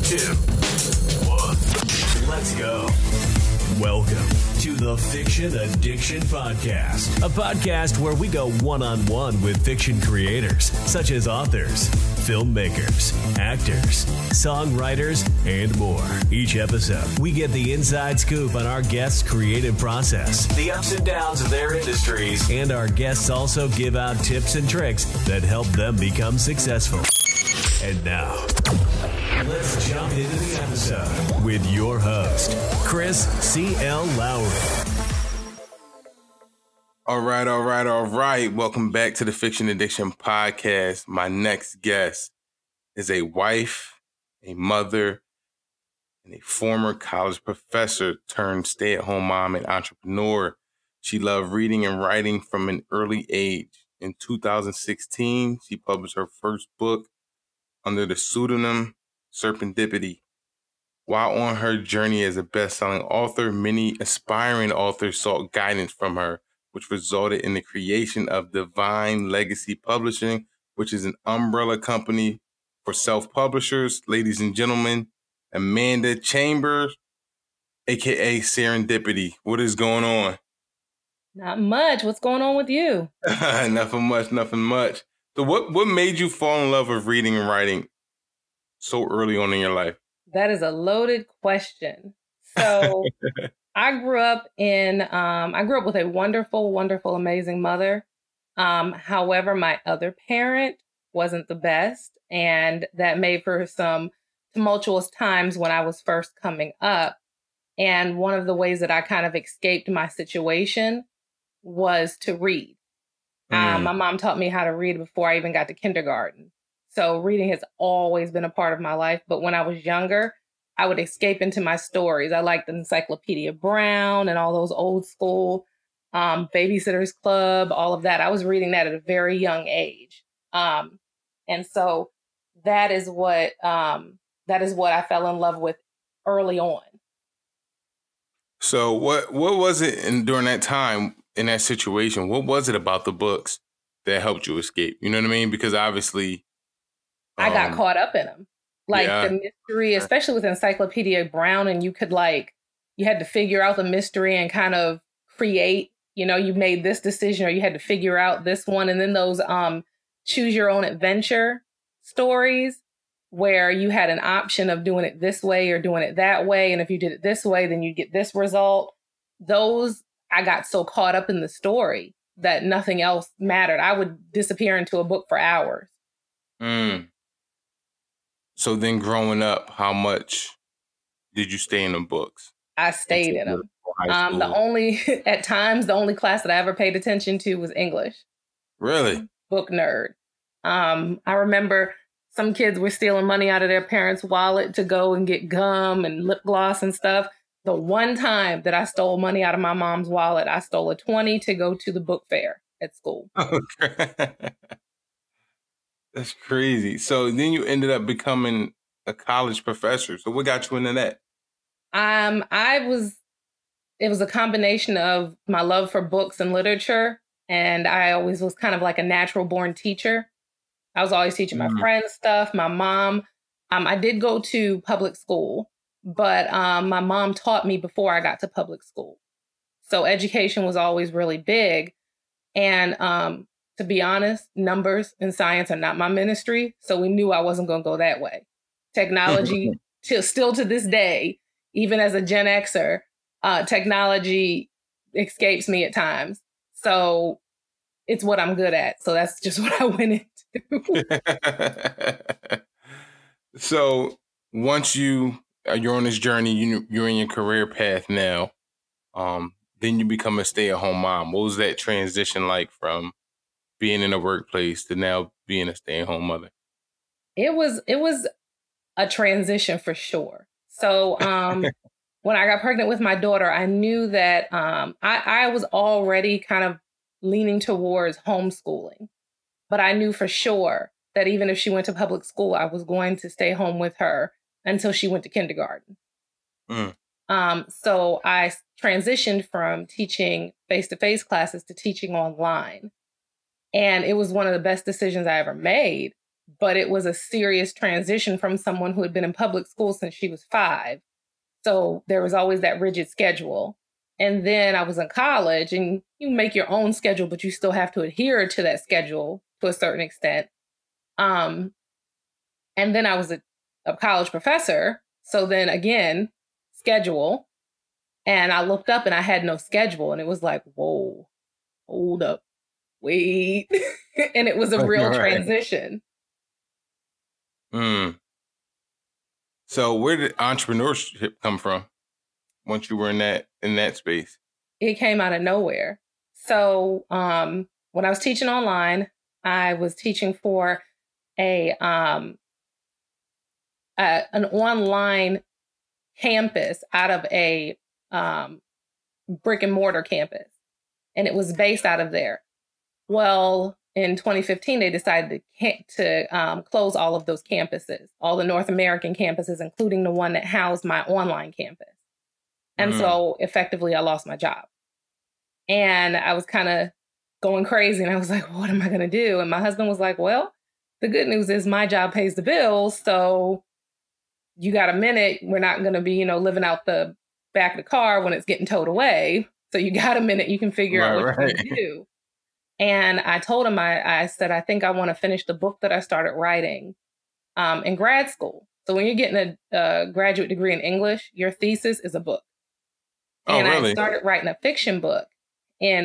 2, 1, let's go. Welcome to the Fiction Addiction Podcast, a podcast where we go one-on-one with fiction creators, such as authors, filmmakers, actors, songwriters, and more. Each episode, we get the inside scoop on our guests' creative process, the ups and downs of their industries, and our guests also give out tips and tricks that help them become successful. And now, let's jump into the episode with your host, Chris C.L. Lowry. All right. Welcome back to the Fiction Addiction Podcast. My next guest is a wife, a mother, and a former college professor turned stay-at-home mom and entrepreneur. She loved reading and writing from an early age. In 2016, she published her first book under the pseudonym Serendipity. While on her journey as a best-selling author, many aspiring authors sought guidance from her, which resulted in the creation of Divine Legacy Publishing, which is an umbrella company for self-publishers. Ladies and gentlemen, Amanda Chambers, a.k.a. Serendipity. What is going on? Not much. What's going on with you? Nothing much. So what made you fall in love with reading and writing so early on in your life? That is a loaded question. So I grew up with a wonderful, amazing mother. However, my other parent wasn't the best, and that made for some tumultuous times when I was first coming up. And one of the ways that I kind of escaped my situation was to read. My mom taught me how to read before I even got to kindergarten. So reading has always been a part of my life. But when I was younger, I would escape into my stories. I liked the Encyclopedia Brown and all those old school Babysitter's Club, all of that. I was reading that at a very young age. And so that is what I fell in love with early on. So what was it during that time, in that situation, what was it about the books that helped you escape? You know what I mean? Because obviously I got caught up in them. The mystery, especially with Encyclopedia Brown, and you had to figure out the mystery and kind of create, you made this decision or you had to figure out this one. And then those choose your own adventure stories where you had an option of doing it this way or doing it that way. And if you did it this way, then you get this result. Those, I got so caught up in the story that nothing else mattered. I would disappear into a book for hours. So then growing up, how much did you stay in the books? I stayed in them. At times, the only class that I ever paid attention to was English. Really? Book nerd. I remember some kids were stealing money out of their parents' wallet to go and get gum and lip gloss and stuff. The one time that I stole money out of my mom's wallet, I stole a 20 to go to the book fair at school. Okay. That's crazy. So then you ended up becoming a college professor. So what got you into that? It was a combination of my love for books and literature. And I always was kind of like a natural born teacher. I was always teaching my friends stuff. My mom, I did go to public school, but my mom taught me before I got to public school. So education was always really big. And to be honest, numbers and science are not my ministry. So we knew I wasn't going to go that way. Technology, still to this day, even as a Gen Xer, technology escapes me at times. So it's what I'm good at. So that's just what I went into. So once you're on this journey, you're in your career path now. Then you become a stay-at-home mom. What was that transition like from being in the workplace to now being a stay-at-home mother? It was a transition for sure. So when I got pregnant with my daughter, I knew that I was already kind of leaning towards homeschooling. But I knew for sure that even if she went to public school, I was going to stay home with her until she went to kindergarten. So I transitioned from teaching face-to-face classes to teaching online. And it was one of the best decisions I ever made but it was a serious transition from someone who had been in public school since she was 5. So there was always that rigid schedule. And then I was in college, and you make your own schedule, but you still have to adhere to that schedule to a certain extent. And then I was a college professor. So then again, schedule. And I looked up and I had no schedule. And it was like, whoa, hold up, wait. And it was a real transition. So where did entrepreneurship come from once you were in that space? It came out of nowhere. So when I was teaching online, I was teaching for an online campus out of a brick and mortar campus, and it was based out of there. Well, in 2015, they decided to close all of those campuses, all the North American campuses, including the one that housed my online campus. And so effectively, I lost my job. And I was kind of going crazy. And I was like, what am I going to do? And my husband was like, well, the good news is my job pays the bills. So you got a minute. We're not going to be, living out the back of the car when it's getting towed away. So you got a minute. You can figure out what you're going to do. And I told him, I said, I think I want to finish the book that I started writing in grad school. So when you're getting a graduate degree in English, your thesis is a book. And I started writing a fiction book in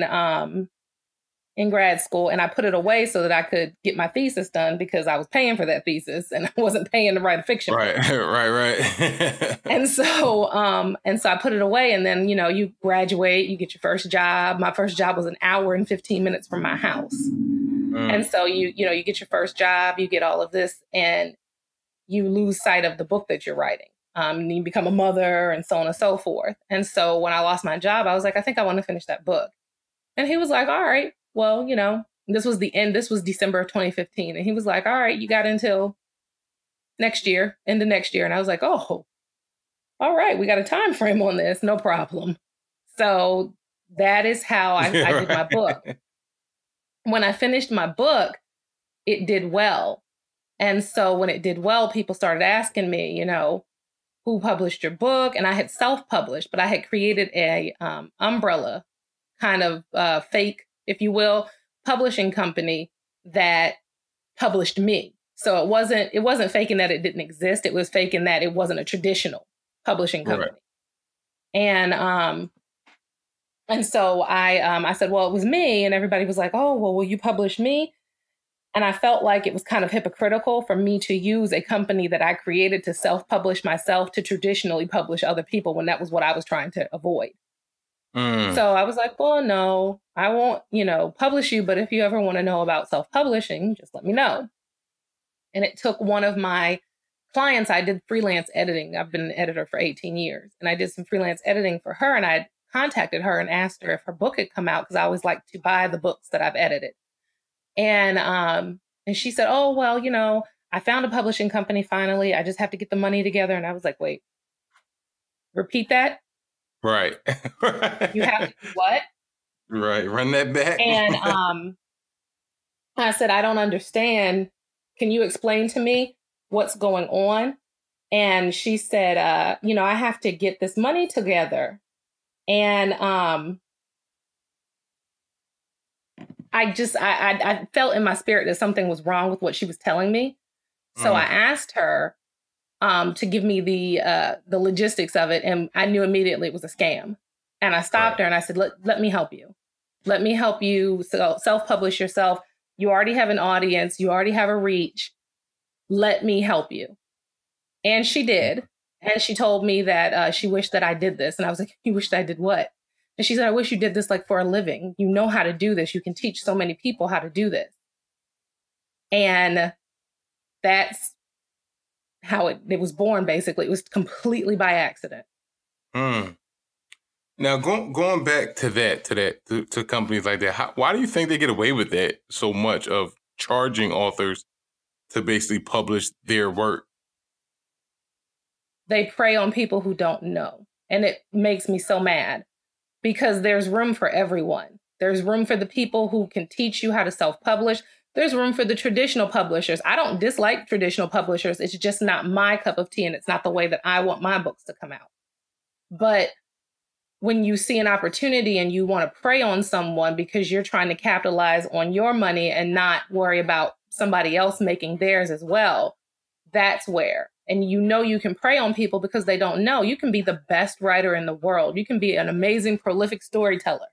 grad school, and I put it away so that I could get my thesis done because I was paying for that thesis and I wasn't paying to write a fiction book. Right. And so I put it away, and then, you graduate, you get your first job. My first job was an hour and 15 minutes from my house. And so you get your first job, you get all of this, and you lose sight of the book that you're writing. And you become a mother and so on and so forth. And so when I lost my job, I was like, I think I want to finish that book. And he was like, all right, well, this was the end. This was December of 2015. And he was like, all right, you got until next year, end of next year. And I was like, oh, all right, we got a time frame on this. No problem. So that is how I did my book. When I finished my book, it did well. And so when it did well, people started asking me, who published your book? And I had self-published, but I had created a umbrella kind of fake, if you will, publishing company that published me. So it wasn't faking that it didn't exist. It was faking that it wasn't a traditional publishing company. Right. And so I said, well, it was me. And everybody was like, oh, well, will you publish me? And I felt like it was kind of hypocritical for me to use a company that I created to self-publish myself to traditionally publish other people when that was what I was trying to avoid. So I was like, well, no, I won't, publish you. But if you ever want to know about self-publishing, just let me know. And it took one of my clients. I did freelance editing. I've been an editor for 18 years. And I did some freelance editing for her. And I contacted her and asked her if her book had come out, because I always like to buy the books that I've edited. And she said, oh, well, I found a publishing company finally. I just have to get the money together. And I was like, wait, repeat that. Right. You have to do what? Right. Run that back. And I said, I don't understand. Can you explain to me what's going on? And she said, I have to get this money together. And I felt in my spirit that something was wrong with what she was telling me. So I asked her to give me the logistics of it. And I knew immediately it was a scam. And I stopped her and I said, let me help you. Let me help you self-publish yourself. You already have an audience. You already have a reach. Let me help you. And she did. And she told me that she wished that I did this. And I was like, you wished I did what? And she said, I wish you did this for a living. You know how to do this. You can teach so many people how to do this. And that's how it was born, basically. It was completely by accident. Now, going back to companies like that, why do you think they get away with that so much, of charging authors to basically publish their work? They prey on people who don't know. And it makes me so mad. Because there's room for everyone. There's room for the people who can teach you how to self-publish. there's room for the traditional publishers. I don't dislike traditional publishers. It's just not my cup of tea, and it's not the way that I want my books to come out. But when you see an opportunity and you want to prey on someone because you're trying to capitalize on your money and not worry about somebody else making theirs as well, that's where. And you can prey on people because they don't know. You can be the best writer in the world. You can be an amazing, prolific storyteller,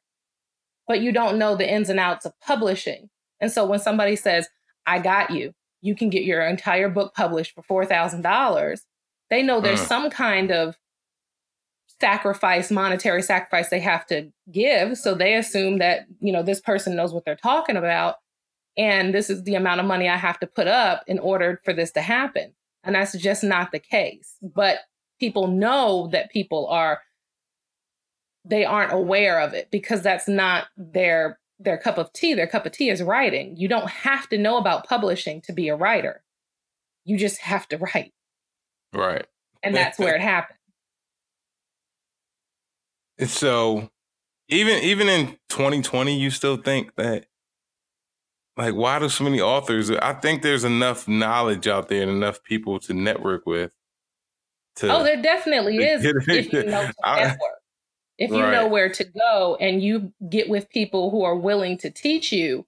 but you don't know the ins and outs of publishing. And so when somebody says, I got you, you can get your entire book published for $4,000, they know there's some kind of monetary sacrifice they have to give. So they assume that, this person knows what they're talking about. And this is the amount of money I have to put up in order for this to happen. And that's just not the case. But people know that they aren't aware of it because that's not their cup of tea. Their cup of tea is writing. You don't have to know about publishing to be a writer. You just have to write. Right. And that's where it happens. So even in 2020, you still think that, like, why do so many authors? I think there's enough knowledge out there and enough people to network with. There definitely is if you know to network. If you know where to go and you get with people who are willing to teach you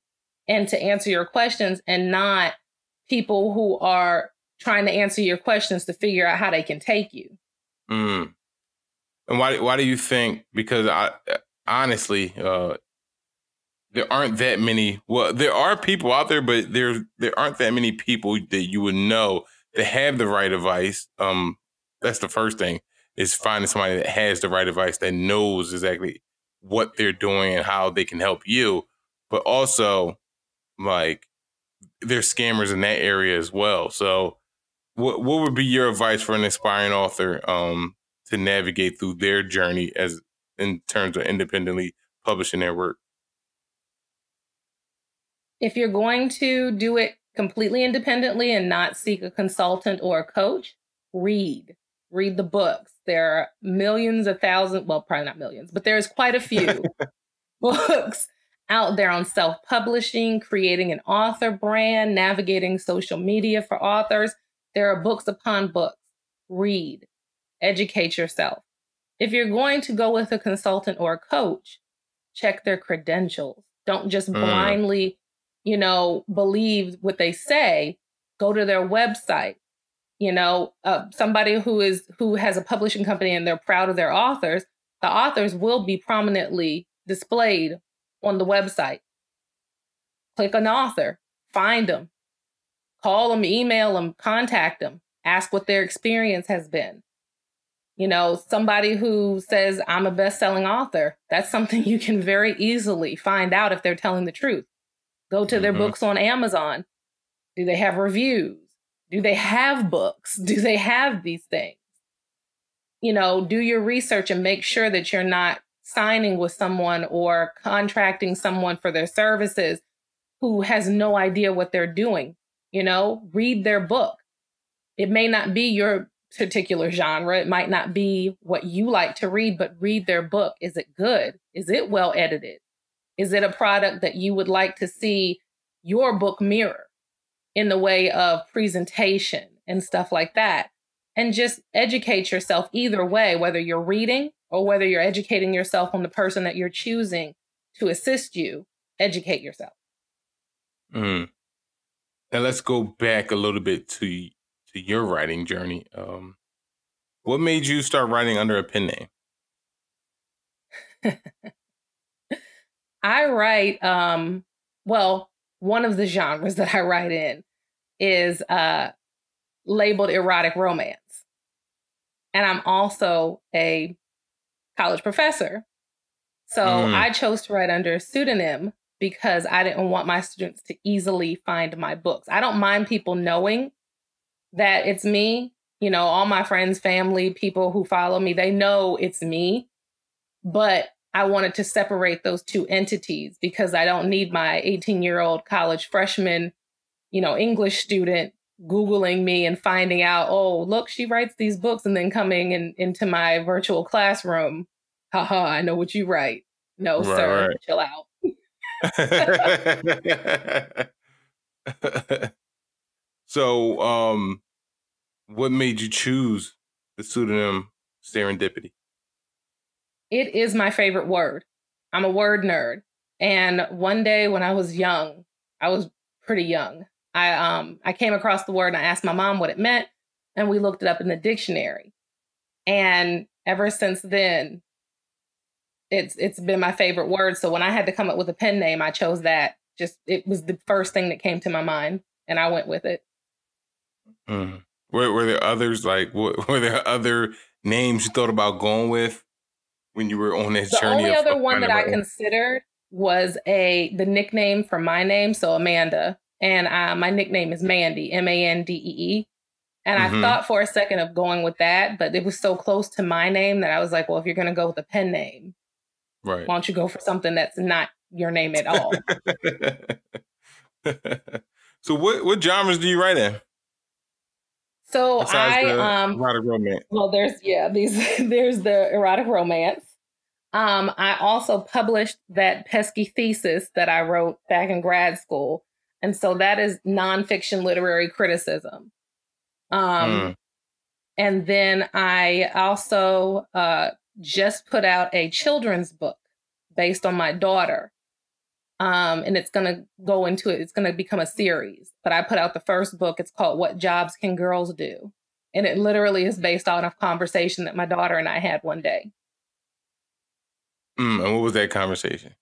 and to answer your questions, and not people who are trying to answer your questions to figure out how they can take you. Mm. And why do you think? Because honestly, there aren't that many. Well, there are people out there, but there aren't that many people that you would know that have the right advice. That's the first thing, is finding somebody that has the right advice, that knows exactly what they're doing and how they can help you. But also, like, there's scammers in that area as well. So what would be your advice for an aspiring author to navigate through their journey as in terms of independently publishing their work? If you're going to do it completely independently and not seek a consultant or a coach, read the books. There are millions of thousands, well, probably not millions, but there's quite a few books out there on self-publishing, creating an author brand, navigating social media for authors. There are books upon books. Read, educate yourself. If you're going to go with a consultant or a coach, check their credentials. Don't just blindly, believe what they say. Go to their website. Somebody who has a publishing company and they're proud of their authors, the authors will be prominently displayed on the website. Click an author, find them, call them, email them, contact them, ask what their experience has been. Somebody who says, I'm a best-selling author, that's something you can very easily find out if they're telling the truth. Go to their books on Amazon. Do they have reviews? Do they have books? Do they have these things? Do your research and make sure that you're not signing with someone or contracting someone for their services who has no idea what they're doing. Read their book. It may not be your particular genre. It might not be what you like to read, but read their book. Is it good? Is it well edited? Is it a product that you would like to see your book mirror in the way of presentation and stuff like that? And just educate yourself either way, whether you're reading or whether you're educating yourself on the person that you're choosing to assist you. Educate yourself. Now let's go back a little bit to your writing journey. What made you start writing under a pen name? I write, one of the genres that I write in is labeled erotic romance. And I'm also a college professor. So I chose to write under a pseudonym because I didn't want my students to easily find my books. I don't mind people knowing that it's me. All my friends, family, people who follow me, they know it's me. But I wanted to separate those two entities because I don't need my 18-year-old college freshman, English student Googling me and finding out, oh, look, she writes these books, and then coming into my virtual classroom. Haha, I know what you write. No, sir, chill out. So, what made you choose the pseudonym Serendipity? It is my favorite word. I'm a word nerd. And one day when I was young, I was pretty young, I came across the word and I asked my mom what it meant, and we looked it up in the dictionary. And ever since then, it's been my favorite word. So when I had to come up with a pen name, I chose that. Just it was the first thing that came to my mind, and I went with it. Mm. Were there others? Like, were there other names you thought about going with when you were on that The journey only of other one finding that the I right one? considered was the nickname for my name, so Amanda, and my nickname is Mandy, Mandee. And I Mm-hmm. thought for a second of going with that, but it was so close to my name that I was like, well, if you're going to go with a pen name, Right. why don't you go for something that's not your name at all? So what genres do you write in So besides the erotic romance? well, there's the erotic romance. I also published that pesky thesis that I wrote back in grad school. And so that is nonfiction literary criticism. Mm. And then I also just put out a children's book based on my daughter. And it's going to it's going to become a series. But I put out the first book. It's called What Jobs Can Girls Do? And it literally is based on a conversation that my daughter and I had one day. And what was that conversation?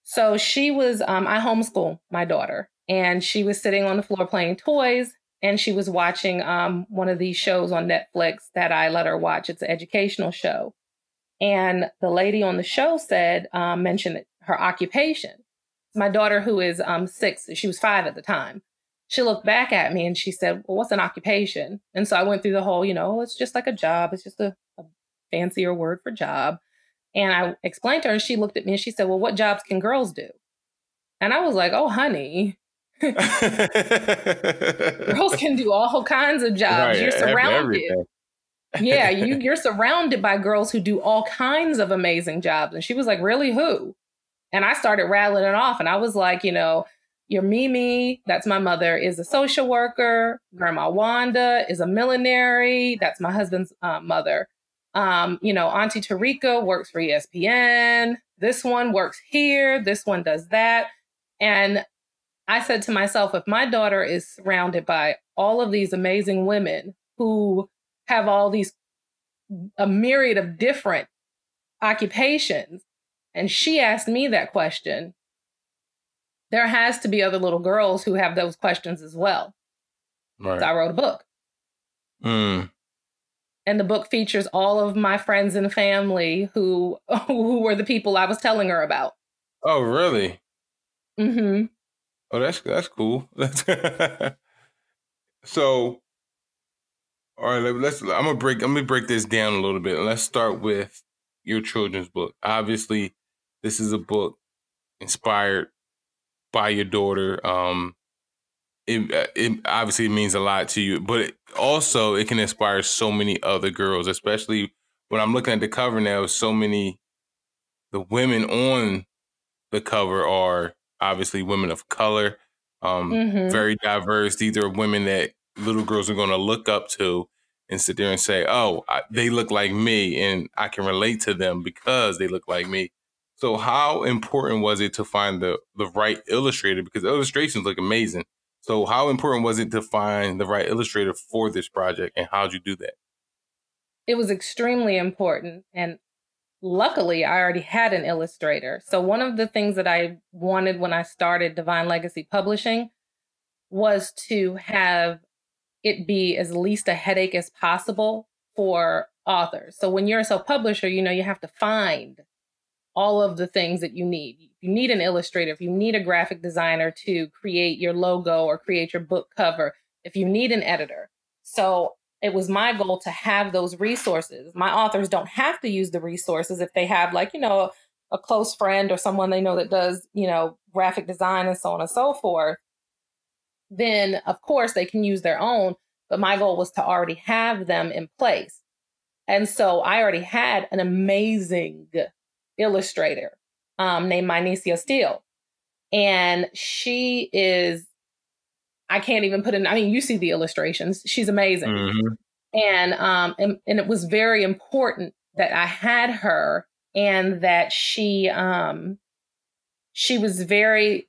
So she was, I homeschool my daughter, and she was sitting on the floor playing toys, and she was watching one of these shows on Netflix that I let her watch. It's an educational show. And the lady on the show mentioned her occupation. My daughter, who is 6, she was 5 at the time. She looked back at me and she said, well, what's an occupation? And so I went through the whole, it's just like a job. It's just a fancier word for job. And I explained to her, and she looked at me and she said, well, what jobs can girls do? And I was like, oh, honey, girls can do all kinds of jobs. Right, You're surrounded. everything. Yeah, you're surrounded by girls who do all kinds of amazing jobs. And she was like, really, who? And I started rattling it off. And I was like, your Mimi, that's my mother, is a social worker. Grandma Wanda is a millenary. That's my husband's mother. Auntie Tarika works for ESPN. This one works here. This one does that. And I said to myself, if my daughter is surrounded by all of these amazing women who have a myriad of different occupations, and she asked me that question, there has to be other little girls who have those questions as well. Right. So I wrote a book. Mm. And the book features all of my friends and family who were the people I was telling her about. Oh, really? Mm-hmm. Oh, that's cool. So, all right, I'm gonna break this down a little bit. Let's start with your children's book. Obviously, this is a book inspired by your daughter. It obviously means a lot to you, but it can inspire so many other girls, especially when I'm looking at the cover now. The women on the cover are obviously women of color, very diverse. These are women that little girls are going to look up to and sit there and say, oh, they look like me and I can relate to them because they look like me. So how important was it to find the right illustrator? Because illustrations look amazing. So how important was it to find the right illustrator for this project, and how'd you do that? It was extremely important. And luckily, I already had an illustrator. So one of the things that I wanted when I started Divine Legacy Publishing was to have it be as least a headache as possible for authors. So when you're a self-publisher, you have to find all of the things that you need. You need an illustrator, if you need a graphic designer to create your logo or create your book cover, if you need an editor. So it was my goal to have those resources. My authors don't have to use the resources if they have a close friend or someone they know that does, graphic design and so on and so forth. Then of course they can use their own. But my goal was to already have them in place. And so I already had an amazing illustrator named Mynesia Steele. And she is I can't even put in, I mean, you see the illustrations. She's amazing. Mm-hmm. And it was very important that I had her, and that she was very,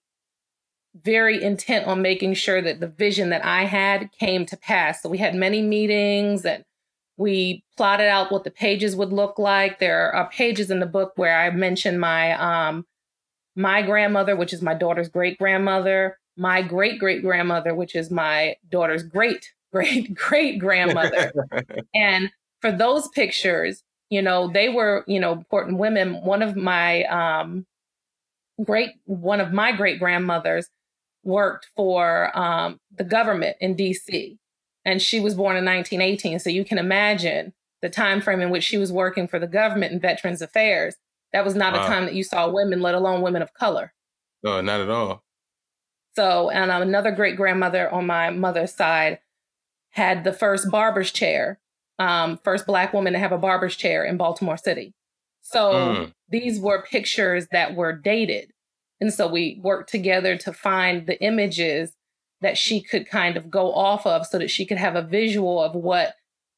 very intent on making sure that the vision that I had came to pass. So we had many meetings, and we plotted out what the pages would look like. There are pages in the book where I mention my grandmother, which is my daughter's great grandmother, my great great grandmother, which is my daughter's great great great grandmother. And for those pictures, they were, important women. One of my great grandmothers worked for the government in DC, and she was born in 1918. So you can imagine the time frame in which she was working for the government in Veterans Affairs. That was not a time that you saw women, let alone women of color. No, not at all. So, and another great grandmother on my mother's side had the first barber's chair, first Black woman to have a barber's chair in Baltimore City. So these were pictures that were dated. And so we worked together to find the images that she could kind of go off of, so that she could have a visual of what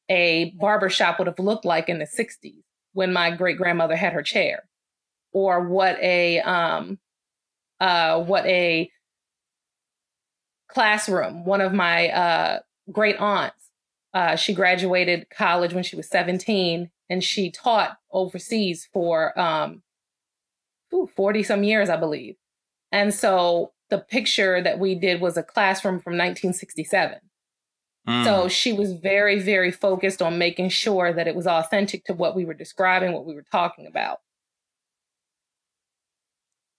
a barbershop would have looked like in the 60s when my great grandmother had her chair, or what a classroom. One of my great aunts, she graduated college when she was 17, and she taught overseas for 40 some years, I believe. And so the picture that we did was a classroom from 1967. So she was very, very focused on making sure that it was authentic to what we were describing, what we were talking about.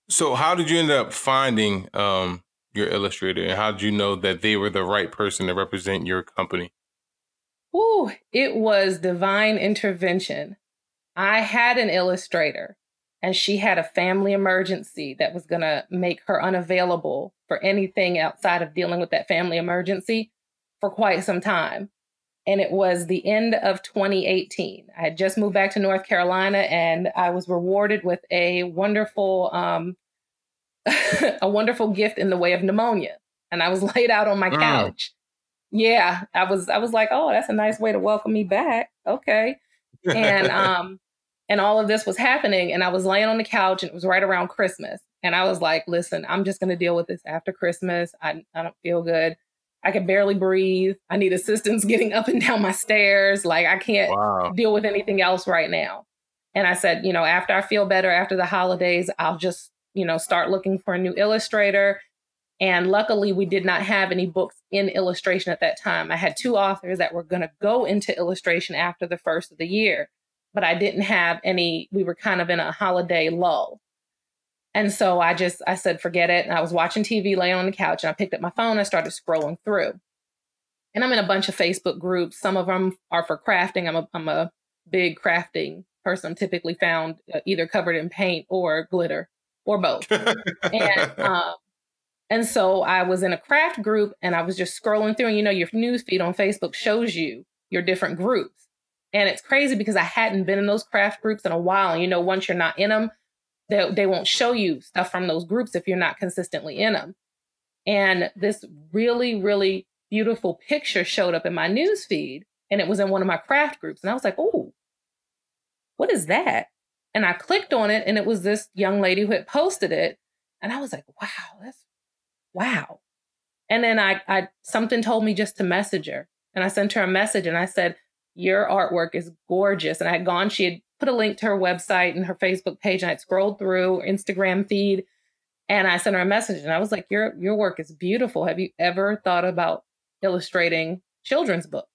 So how did you end up finding your illustrator, and how did you know that they were the right person to represent your company? Ooh, it was divine intervention. I had an illustrator, and she had a family emergency that was going to make her unavailable for anything outside of dealing with that family emergency for quite some time. And it was the end of 2018. I had just moved back to North Carolina, and I was rewarded with a wonderful a wonderful gift in the way of pneumonia. And I was laid out on my couch. Yeah, I was like, oh, that's a nice way to welcome me back. Okay. And all of this was happening, and I was laying on the couch, and it was right around Christmas. And I was like, listen, I'm just going to deal with this after Christmas. I don't feel good. I can barely breathe. I need assistance getting up and down my stairs. Like, I can't deal with anything else right now. And I said, after I feel better, after the holidays, I'll just, start looking for a new illustrator. And luckily, we did not have any books in illustration at that time. I had 2 authors that were going to go into illustration after the first of the year, but I didn't have any. We were kind of in a holiday lull. And so I said, forget it. And I was watching TV, laying on the couch, and I picked up my phone. I started scrolling through, and I'm in a bunch of Facebook groups. Some of them are for crafting. I'm a big crafting person. I'm typically found either covered in paint or glitter or both. And so I was in a craft group, and I was just scrolling through, and your newsfeed on Facebook shows you your different groups. And it's crazy because I hadn't been in those craft groups in a while. And once you're not in them, they won't show you stuff from those groups if you're not consistently in them. And this really, really beautiful picture showed up in my newsfeed, and it was in one of my craft groups. And I was like, oh, what is that? And I clicked on it, and it was this young lady who had posted it. And I was like, wow. And then I something told me just to message her. And I sent her a message, and I said, your artwork is gorgeous. And I had gone, she had put a link to her website and her Facebook page, and I'd scrolled through her Instagram feed, and I sent her a message, and I was like, your work is beautiful. Have you ever thought about illustrating children's books?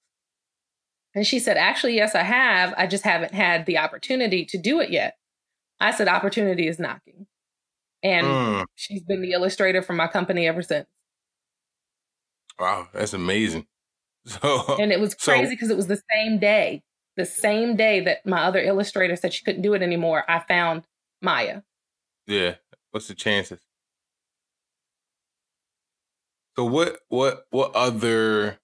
And she said, actually, yes, I have. I just haven't had the opportunity to do it yet. I said, opportunity is knocking. And she's been the illustrator for my company ever since. Wow, that's amazing. And it was crazy because it was the same day that my other illustrator said she couldn't do it anymore, I found Maya. Yeah. What's the chances? So what other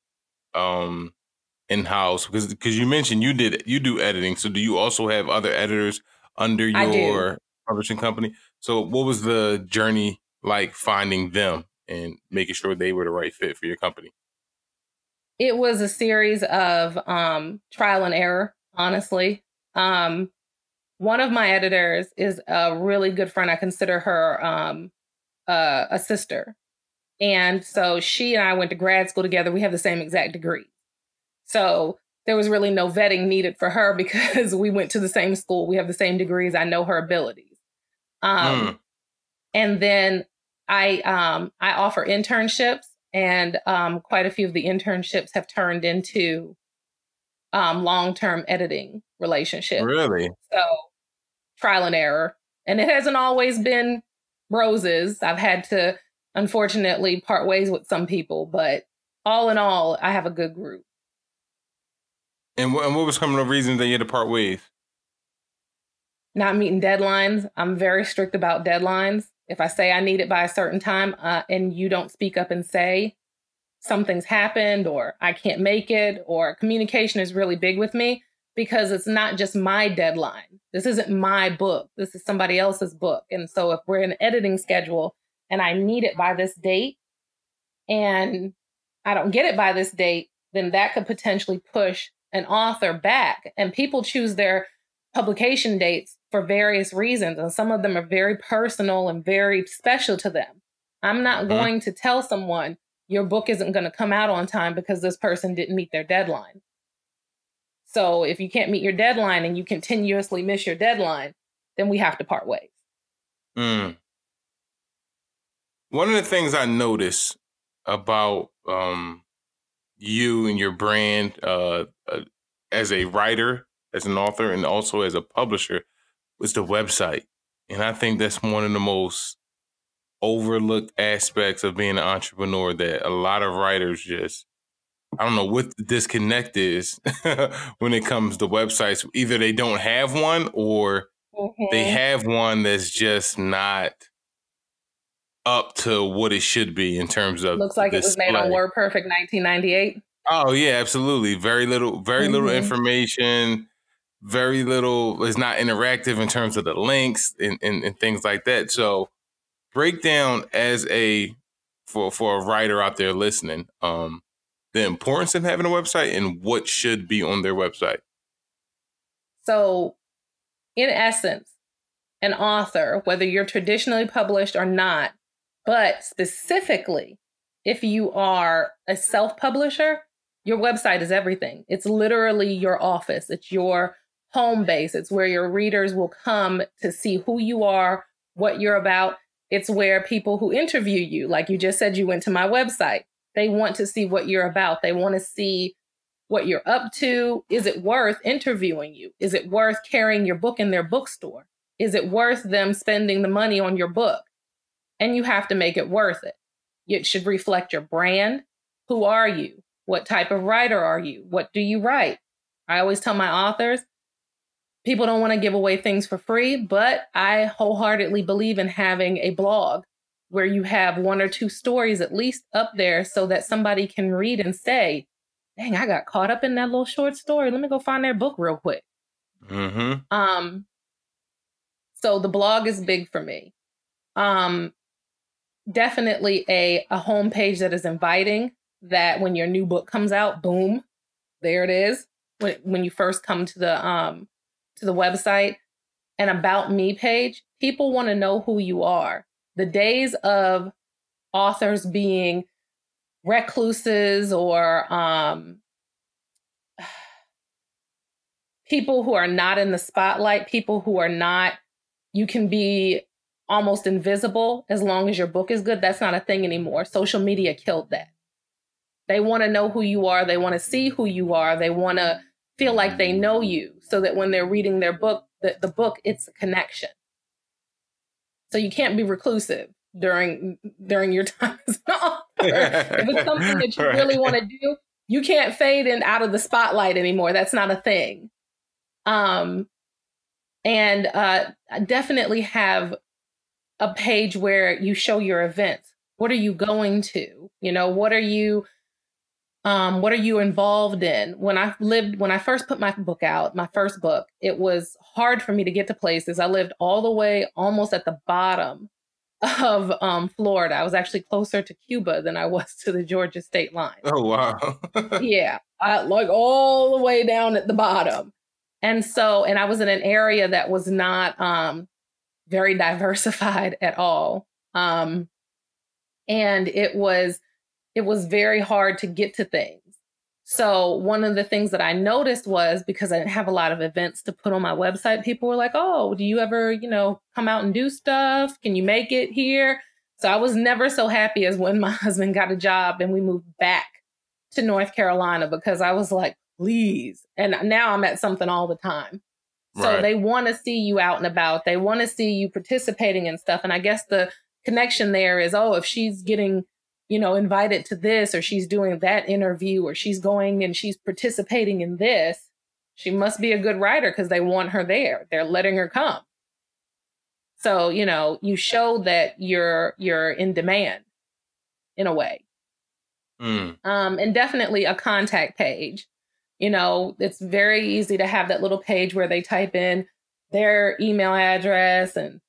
in-house, because you mentioned you do editing. So do you also have other editors under your publishing company? So what was the journey like finding them? and making sure they were the right fit for your company? It was a series of trial and error, honestly. One of my editors is a really good friend. I consider her a sister. And so she and I went to grad school together. We have the same exact degree. So there was really no vetting needed for her because we went to the same school. We have the same degrees. I know her abilities. And then I offer internships, and quite a few of the internships have turned into long-term editing relationships. Really? So trial and error. And it hasn't always been roses. I've had to, unfortunately, part ways with some people, but all in all, I have a good group. And what was some of the reasons that you had to part ways? Not meeting deadlines. I'm very strict about deadlines. If I say I need it by a certain time and you don't speak up and say something's happened or I can't make it, or communication is really big with me because it's not just my deadline. This isn't my book. This is somebody else's book. And so if we're in an editing schedule and I need it by this date and I don't get it by this date, then that could potentially push an author back. And people choose their publication dates for various reasons. And some of them are very personal and very special to them. I'm not going to tell someone your book isn't going to come out on time because this person didn't meet their deadline. So if you can't meet your deadline and you continuously miss your deadline, then we have to part ways. One of the things I notice about you and your brand as a writer, as an author, and also as a publisher was the website. And I think that's one of the most overlooked aspects of being an entrepreneur that a lot of writers just, I don't know what the disconnect is when it comes to websites. Either they don't have one or they have one that's just not up to what it should be in terms of looks like it was made on WordPerfect 1998. Oh yeah, absolutely. Very little information, very little is not interactive in terms of the links and things like that. So break down as for a writer out there listening, the importance of having a website and what should be on their website. So in essence, an author, whether you're traditionally published or not, but specifically if you are a self-publisher, your website is everything. It's literally your office. It's your home base. It's where your readers will come to see who you are, what you're about. It's where people who interview you, like you just said, you went to my website. They want to see what you're about. They want to see what you're up to. Is it worth interviewing you? Is it worth carrying your book in their bookstore? Is it worth them spending the money on your book? And you have to make it worth it. It should reflect your brand. Who are you? What type of writer are you? What do you write? I always tell my authors, people don't want to give away things for free, but I wholeheartedly believe in having a blog where you have one or two stories at least up there so that somebody can read and say, dang, I got caught up in that little short story. Let me go find their book real quick. So the blog is big for me. Definitely a homepage that is inviting, that when your new book comes out, boom, there it is. When you first come to the website, an about me page, people want to know who you are. The days of authors being recluses or people who are not in the spotlight, people who are not, you can be almost invisible as long as your book is good. That's not a thing anymore. Social media killed that. They want to know who you are. They want to see who you are. They want to feel like they know you so that when they're reading their book, the book, it's a connection. So you can't be reclusive during your time as an author. If it's something that you really want to do, you can't fade in out of the spotlight anymore. That's not a thing. And I definitely have a page where you show your events. What are you going to? What are you involved in? When I first put my book out, my first book, it was hard for me to get to places. I lived all the way almost at the bottom of Florida. I was actually closer to Cuba than I was to the Georgia state line. Oh, wow. Yeah, like all the way down at the bottom. And I was in an area that was not very diversified at all. And it was very hard to get to things. So one of the things that I noticed was, because I didn't have a lot of events to put on my website, people were like, oh, do you ever, come out and do stuff? Can you make it here? So I was never so happy as when my husband got a job and we moved back to North Carolina, because I was like, please. And now I'm at something all the time. So They want to see you out and about. They want to see you participating in stuff. And I guess the connection there is, oh, if she's getting invited to this, or she's doing that interview, or she's going and she's participating in this, she must be a good writer because they want her there. They're letting her come. So, you show that you're in demand in a way. And definitely a contact page. It's very easy to have that little page where they type in their email address and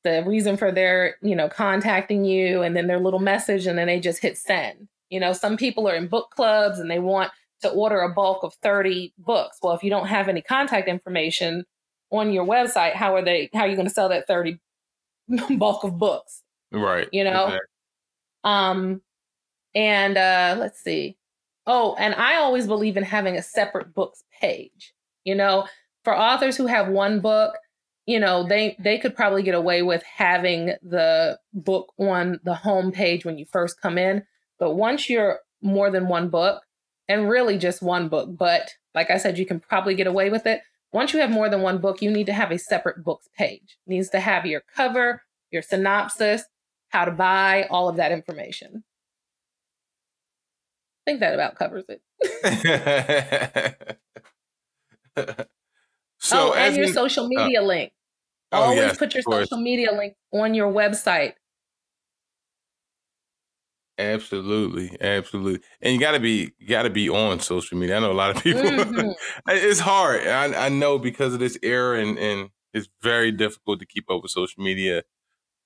the reason for their, contacting you, and then their little message, and then they just hit send. Some people are in book clubs and they want to order a bulk of 30 books. Well, if you don't have any contact information on your website, how are you going to sell that 30 bulk of books? Right. Exactly. And let's see. Oh, and I always believe in having a separate books page. For authors who have one book, they could probably get away with having the book on the home page when you first come in. But once you're more than one book, and really just one book, but like I said, you can probably get away with it. Once you have more than one book, you need to have a separate books page. It needs to have your cover, your synopsis, how to buy, all of that information. I think that about covers it. So, and your social media link. Always put your social media link on your website. Absolutely. And you gotta be on social media. I know a lot of people, it's hard. I know, because of this era, and it's very difficult to keep up with social media,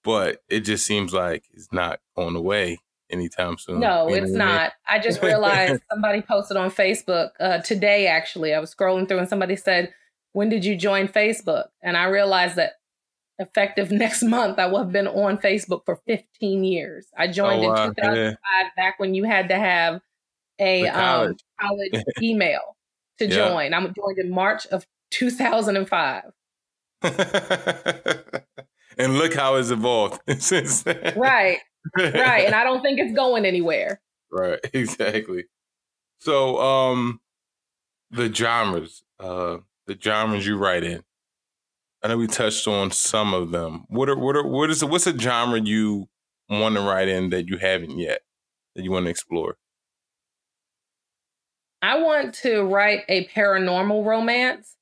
but it just seems like it's not going away anytime soon. No, it's not. I just realized somebody posted on Facebook today, actually. I was scrolling through and somebody said, when did you join Facebook? And I realized that effective next month, I will have been on Facebook for 15 years. I joined in 2005, back when you had to have a college email to join. I joined in March of 2005. And look how it's evolved since then. Right. And I don't think it's going anywhere. Right, exactly. So the genres you write in, I know we touched on some of them. What's a genre you want to write in that you haven't yet, that you want to explore? I want to write a paranormal romance.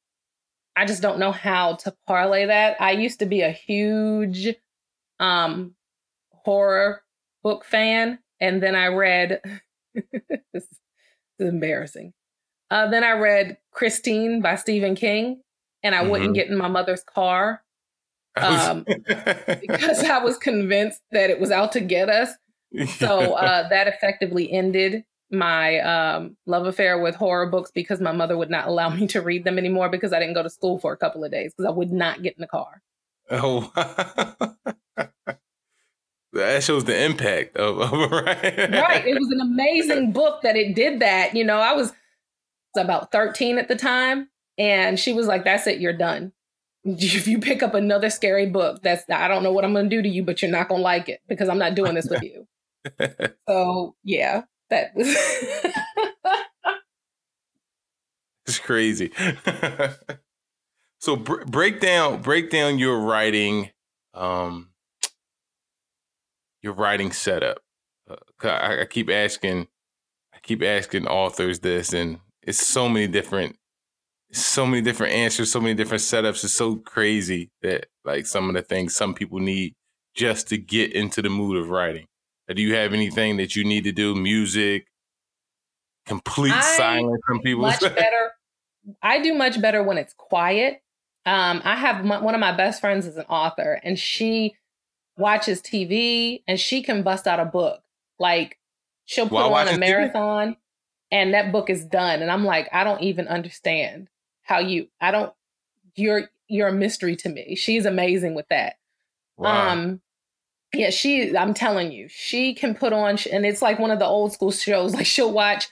I just don't know how to parlay that. I used to be a huge horror book fan, and then I read this is embarrassing. Then I read Christine by Stephen King, and I wouldn't get in my mother's car because I was convinced that it was out to get us. So that effectively ended my love affair with horror books, because my mother would not allow me to read them anymore because I didn't go to school for a couple of days because I would not get in the car. Oh, that shows the impact of right. Right. It was an amazing book that it did that. I was about 13 at the time. And she was like, that's it, you're done. If you pick up another scary book, I don't know what I'm going to do to you, but you're not going to like it because I'm not doing this with you. So, yeah, that was. It's crazy. So break down your writing setup. I keep asking authors this, and it's so many different answers, so many different setups. It's so crazy that, like, some of the things some people need just to get into the mood of writing. Do you have anything that you need to do? Music, complete silence from people? I do much better when it's quiet. I have one of my best friends is an author, and she watches TV, and she can bust out a book. Like, she'll put While on a watching TV? marathon and that book is done. And I'm like, I don't even understand how you're a mystery to me. She's amazing with that. Wow. Yeah, I'm telling you, she can put on, and it's like one of the old school shows. Like, she'll watch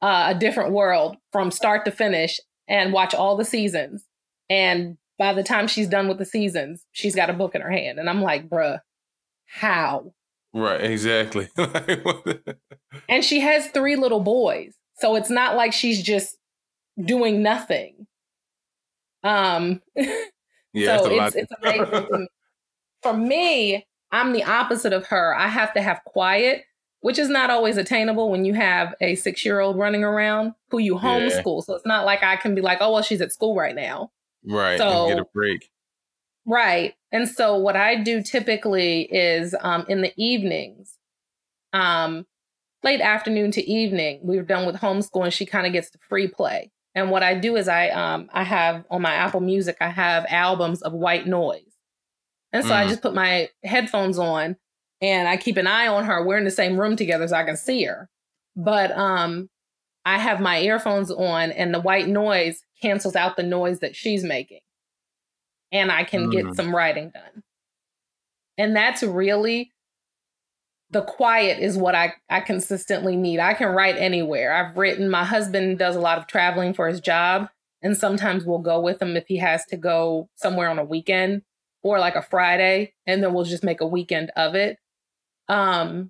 A Different World from start to finish and watch all the seasons. And by the time she's done with the seasons, she's got a book in her hand. And I'm like, bruh, how? Right, exactly. And she has 3 little boys. So it's not like she's just doing nothing. Yeah, so it's amazing to me. For me, I'm the opposite of her. I have to have quiet, which is not always attainable when you have a 6-year-old running around who you homeschool. Yeah. So it's not like I can be like, oh, well, she's at school right now. Right, so, and get a break. Right. And so what I do typically is in the evenings, late afternoon to evening, we're done with homeschool and she kind of gets to free play. And what I do is I have on my Apple Music, I have albums of white noise. And so I just put my headphones on and I keep an eye on her. We're in the same room together so I can see her. But I have my earphones on and the white noise cancels out the noise that she's making. And I can get some writing done. And that's really, the quiet is what I consistently need. I can write anywhere. I've written, my husband does a lot of traveling for his job. And sometimes we'll go with him if he has to go somewhere on a weekend or like a Friday. And then we'll just make a weekend of it. And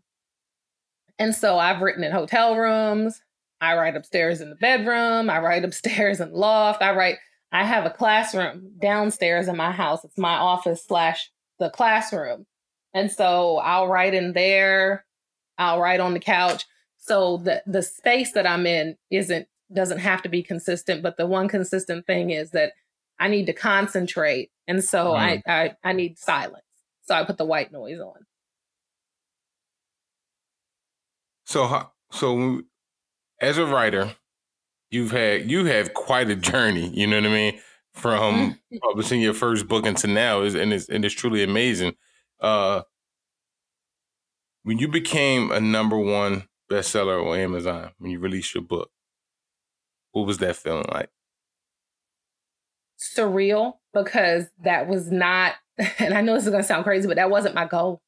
so I've written in hotel rooms. I write upstairs in the bedroom. I write upstairs in the loft. I have a classroom downstairs in my house. It's my office / the classroom. And so I'll write in there. I'll write on the couch. So the space that I'm in doesn't have to be consistent. But the one consistent thing is that I need to concentrate. And so I need silence. So I put the white noise on. So as a writer, you have quite a journey, you know what I mean? From publishing your first book into now, and it's truly amazing. When you became a #1 bestseller on Amazon, when you released your book, what was that feeling like? Surreal, because that was not, and I know this is going to sound crazy, but that wasn't my goal.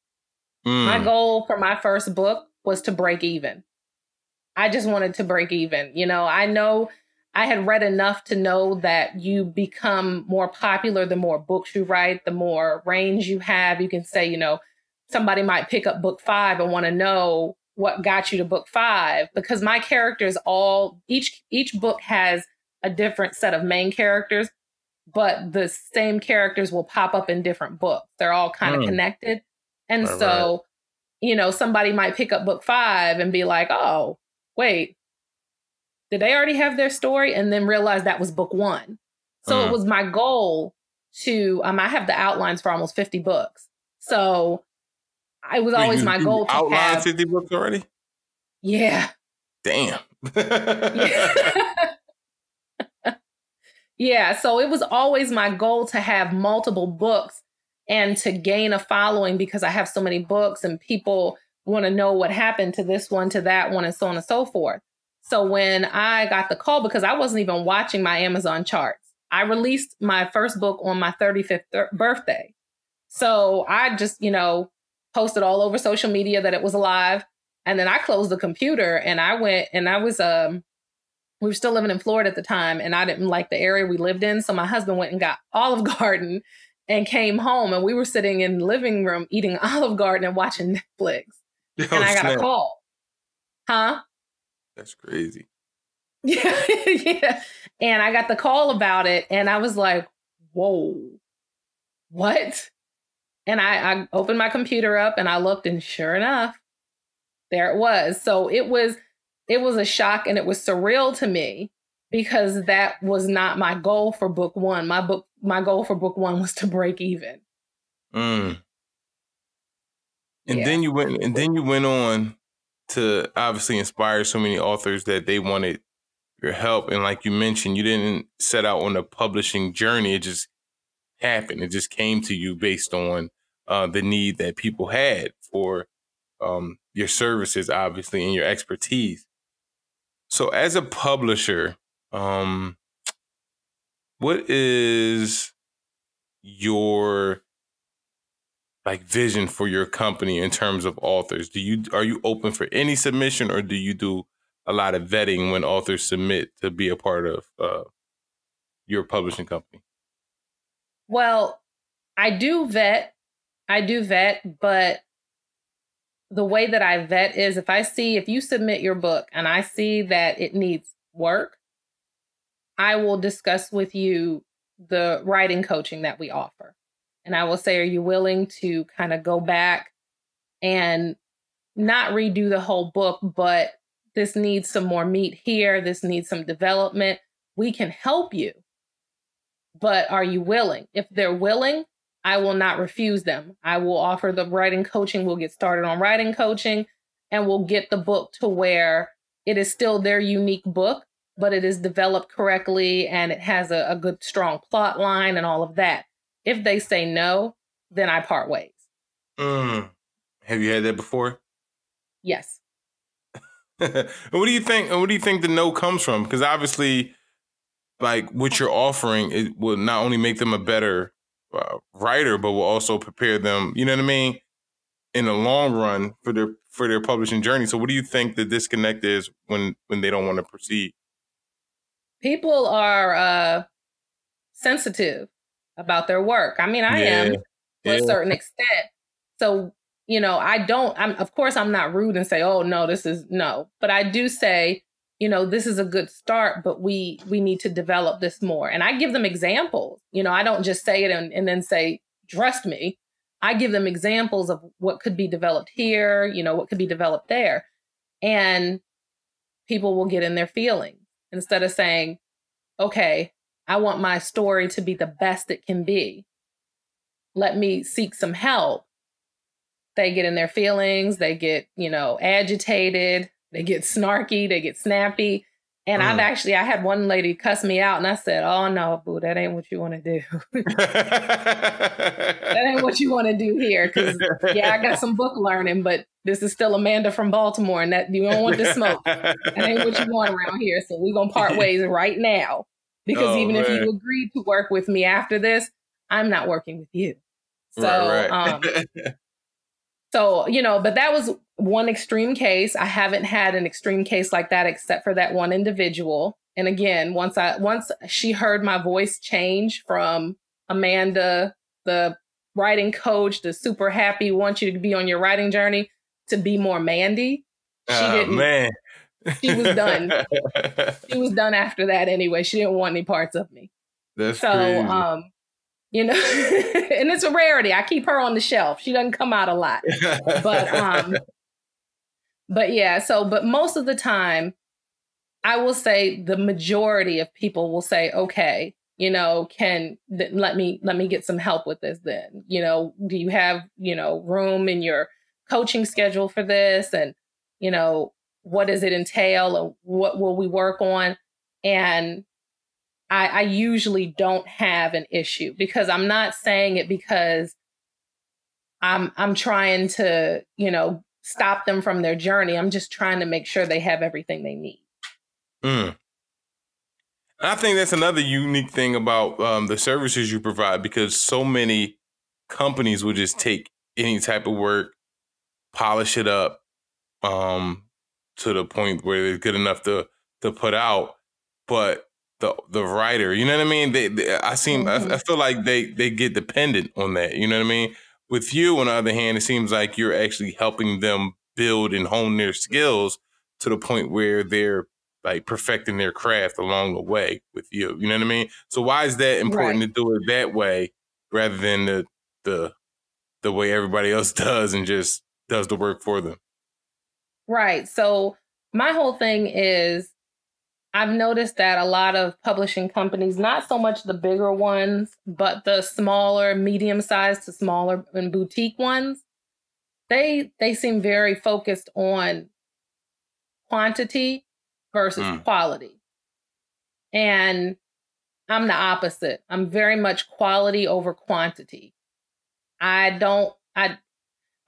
My goal for my first book was to break even. I just wanted to break even. You know I had read enough to know that you become more popular the more books you write, the more range you have. You can say, somebody might pick up book 5 and want to know what got you to book 5, because my characters each book has a different set of main characters, but the same characters will pop up in different books. They're all kind of connected. And somebody might pick up book 5 and be like, oh, wait, did they already have their story? And then realize that was book 1. So it was my goal to, I have the outlines for almost 50 books. So it was always my goal to outline 50 books already? Yeah. Damn. Yeah. So it was always my goal to have multiple books and to gain a following, because I have so many books and people want to know what happened to this one, to that one, and so on and so forth. So when I got the call, because I wasn't even watching my Amazon charts, I released my first book on my 35th birthday. So I just, posted all over social media that it was alive. And then I closed the computer and I went, and I was, we were still living in Florida at the time, and I didn't like the area we lived in. So my husband went and got Olive Garden and came home, and we were sitting in the living room eating Olive Garden and watching Netflix. And I got a call. Huh? That's crazy. Yeah. Yeah. And I got the call about it, and I was like, whoa, what? And I opened my computer up and I looked, and sure enough, there it was. So it was a shock, and it was surreal to me, because that was not my goal for book 1. My goal for book 1 was to break even. And then you went on to obviously inspire so many authors that they wanted your help. And like you mentioned, you didn't set out on a publishing journey. It just happened. It just came to you based on the need that people had for your services, obviously, and your expertise. So as a publisher, what is your vision for your company in terms of authors? Are you open for any submission, or do you do a lot of vetting when authors submit to be a part of your publishing company? Well, I do vet, but the way that I vet is if you submit your book and I see that it needs work, I will discuss with you the writing coaching that we offer. And I will say, are you willing to kind of go back and not redo the whole book, but this needs some more meat here. This needs some development. We can help you. But are you willing? If they're willing, I will not refuse them. I will offer the writing coaching. We'll get started on writing coaching, and we'll get the book to where it is still their unique book, but it is developed correctly and it has a good, strong plot line and all of that. If they say no, then I part ways. Have you had that before? Yes. And what do you think? And what do you think the no comes from? Because obviously, what you're offering, it will not only make them a better writer, but will also prepare them, you know what I mean, in the long run for their publishing journey. So what do you think the disconnect is when they don't want to proceed? People are sensitive about their work. I mean, I am to a certain extent. So, of course I'm not rude and say, oh, no, this is no. But I do say, this is a good start, but we need to develop this more. And I give them examples. I don't just say it and then say, trust me. I give them examples of what could be developed here, what could be developed there. And people will get in their feelings instead of saying, okay, I want my story to be the best it can be. Let me seek some help. They get in their feelings. They get, agitated. They get snarky. They get snappy. And I had one lady cuss me out and I said, oh, no, boo, that ain't what you want to do. That ain't what you want to do here. Because, I got some book learning, but this is still Amanda from Baltimore and that you don't want the smoke. That ain't what you want around here. So we're going to part ways right now. Because if you agreed to work with me after this, I'm not working with you. So, right. So, but that was one extreme case. I haven't had an extreme case like that, except for that one individual. And again, once she heard my voice change from Amanda, the writing coach, the super happy, want you to be on your writing journey, to be more Mandy, man. She was done. She was done after that anyway. She didn't want any parts of me. That's crazy. And it's a rarity. I keep her on the shelf. She doesn't come out a lot. But most of the time, I will say the majority of people will say, okay, let me get some help with this then. Do you have, room in your coaching schedule for this? And, what does it entail? And what will we work on? And I usually don't have an issue, because I'm not saying it because I'm trying to, stop them from their journey. I'm just trying to make sure they have everything they need. I think that's another unique thing about the services you provide, because so many companies will just take any type of work, polish it up to the point where it's good enough to put out, but the writer, you know what I mean? I feel like they get dependent on that. You know what I mean? With you, on the other hand, it seems like you're actually helping them build and hone their skills to the point where they're perfecting their craft along the way with you. You know what I mean? So why is that important to do it that way rather than the way everybody else does and just does the work for them? Right. So my whole thing is, I've noticed that a lot of publishing companies, not so much the bigger ones, but the smaller, medium-sized to smaller and boutique ones, they seem very focused on quantity versus quality. And I'm the opposite. I'm very much quality over quantity. I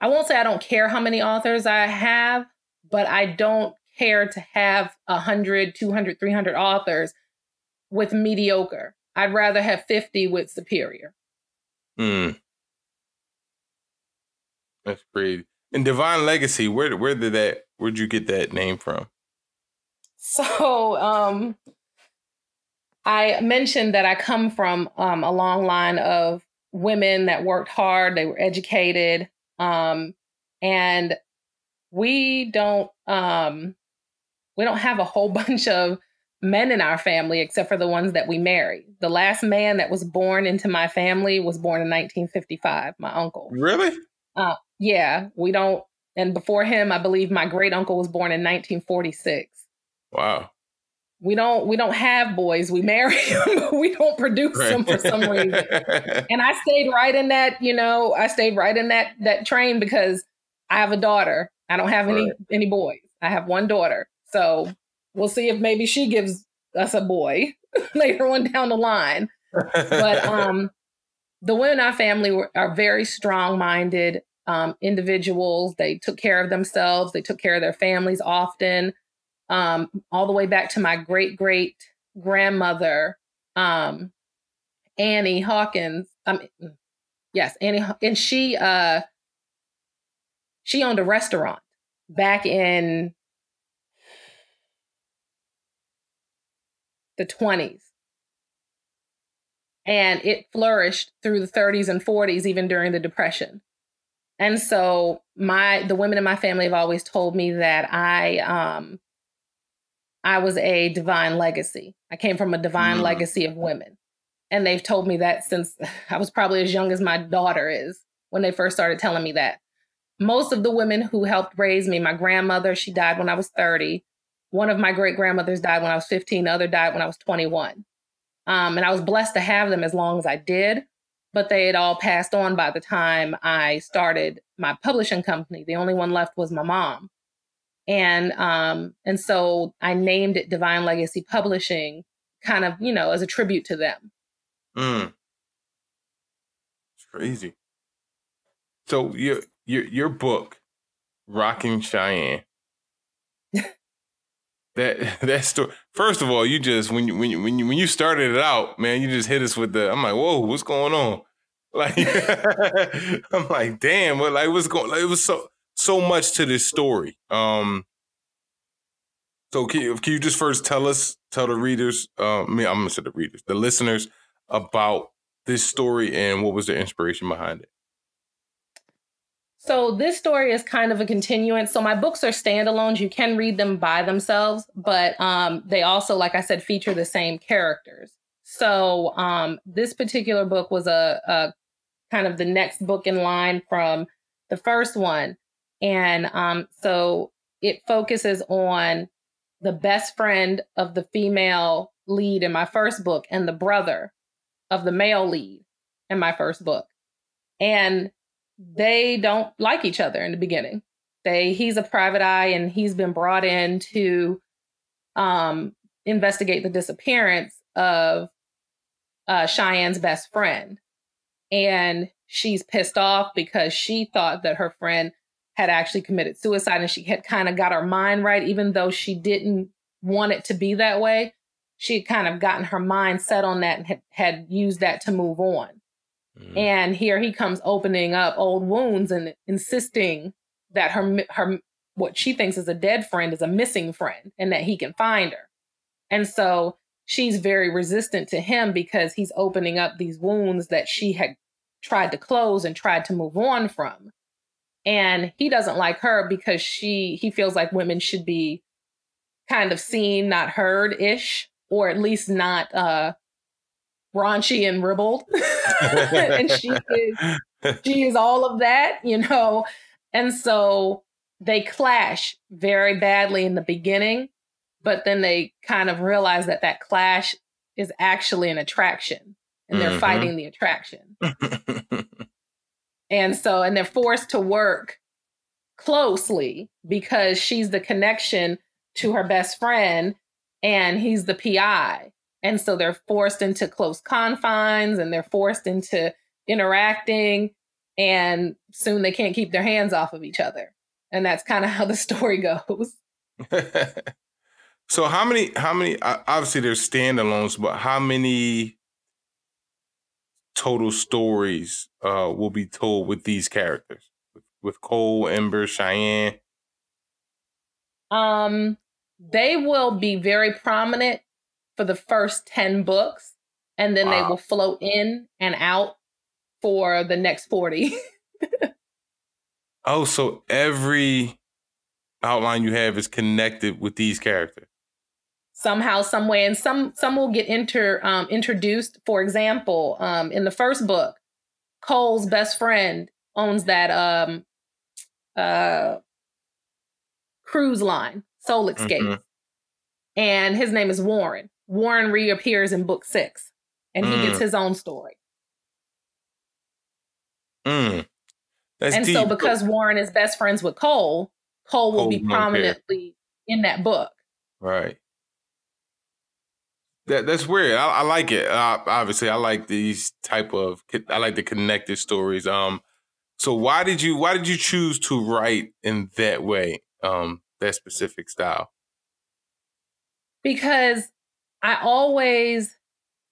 won't say I don't care how many authors I have, but I don't care to have 100, 200, 300 authors with mediocre. I'd rather have 50 with superior. That's crazy. And Divine Legacy, where'd you get that name from? So I mentioned that I come from a long line of women that worked hard, they were educated, and we don't have a whole bunch of men in our family except for the ones that we married. The last man that was born into my family was born in 1955, my uncle. Really? Yeah, we don't. And before him, I believe my great uncle was born in 1946. Wow. We don't have boys. We marry them. We don't produce them for some reason. And I stayed right in that, that train because I have a daughter. I don't have any boys. I have one daughter. So we'll see if maybe she gives us a boy later on down the line. But the women in our family are very strong-minded individuals. They took care of themselves. They took care of their families often. All the way back to my great-great-grandmother, Annie Hawkins. Yes, Annie. And she owned a restaurant back in the 20s. And it flourished through the 30s and 40s, even during the Depression. And so the women in my family have always told me that I was a divine legacy. I came from a divine legacy of women. And they've told me that since I was probably as young as my daughter is when they first started telling me that. Most of the women who helped raise me, my grandmother, she died when I was 30. One of my great-grandmothers died when I was 15. The other died when I was 21. And I was blessed to have them as long as I did, but they had all passed on by the time I started my publishing company. The only one left was my mom. And so I named it Divine Legacy Publishing, kind of, as a tribute to them. It's crazy. So your book, Rocking Cheyenne. That story. First of all, you just when you started it out, man, you just hit us with I'm like, whoa, what's going on? Like, I'm like, damn, what's going? Like, it was so much to this story. So can you just first tell the readers, I'm gonna say the listeners, about this story and what was the inspiration behind it? So this story is kind of a continuance. So my books are standalones. You can read them by themselves, but they also, like I said, feature the same characters. So this particular book was a kind of the next book in line from the first one. And so it focuses on the best friend of the female lead in my first book and the brother of the male lead in my first book. And they don't like each other in the beginning. He's a private eye and he's been brought in to investigate the disappearance of Cheyenne's best friend. And she's pissed off because she thought that her friend had actually committed suicide and she had kind of got her mind right, even though she didn't want it to be that way. She had kind of gotten her mind set on that and had used that to move on. And here he comes opening up old wounds and insisting that her what she thinks is a dead friend is a missing friend and that he can find her. And so she's very resistant to him because he's opening up these wounds that she had tried to close and tried to move on from. And he doesn't like her because he feels like women should be kind of seen, not heard-ish, or at least not raunchy and ribald. And she is all of that, And so they clash very badly in the beginning, but then they kind of realize that clash is actually an attraction and they're fighting the attraction. And they're forced to work closely because she's the connection to her best friend and he's the PI. And so they're forced into close confines and they're forced into interacting. and soon they can't keep their hands off of each other. And that's kind of how the story goes. So how many, obviously there's standalones, but how many total stories will be told with these characters? With Cole, Ember, Cheyenne? They will be very prominent for the first 10 books, and then they will float in and out for the next 40. Oh, so every outline you have is connected with these characters somehow, some way, and some will get introduced. For example, in the first book, Cole's best friend owns that cruise line, Soul Escape, and his name is Warren. Warren reappears in book 6, and he gets his own story. That's and deep. So because Warren is best friends with Cole will be prominently in that book. Right. That's weird. I like it. Obviously, I like these I like the connected stories. So why did you choose to write in that way, that specific style? Because I always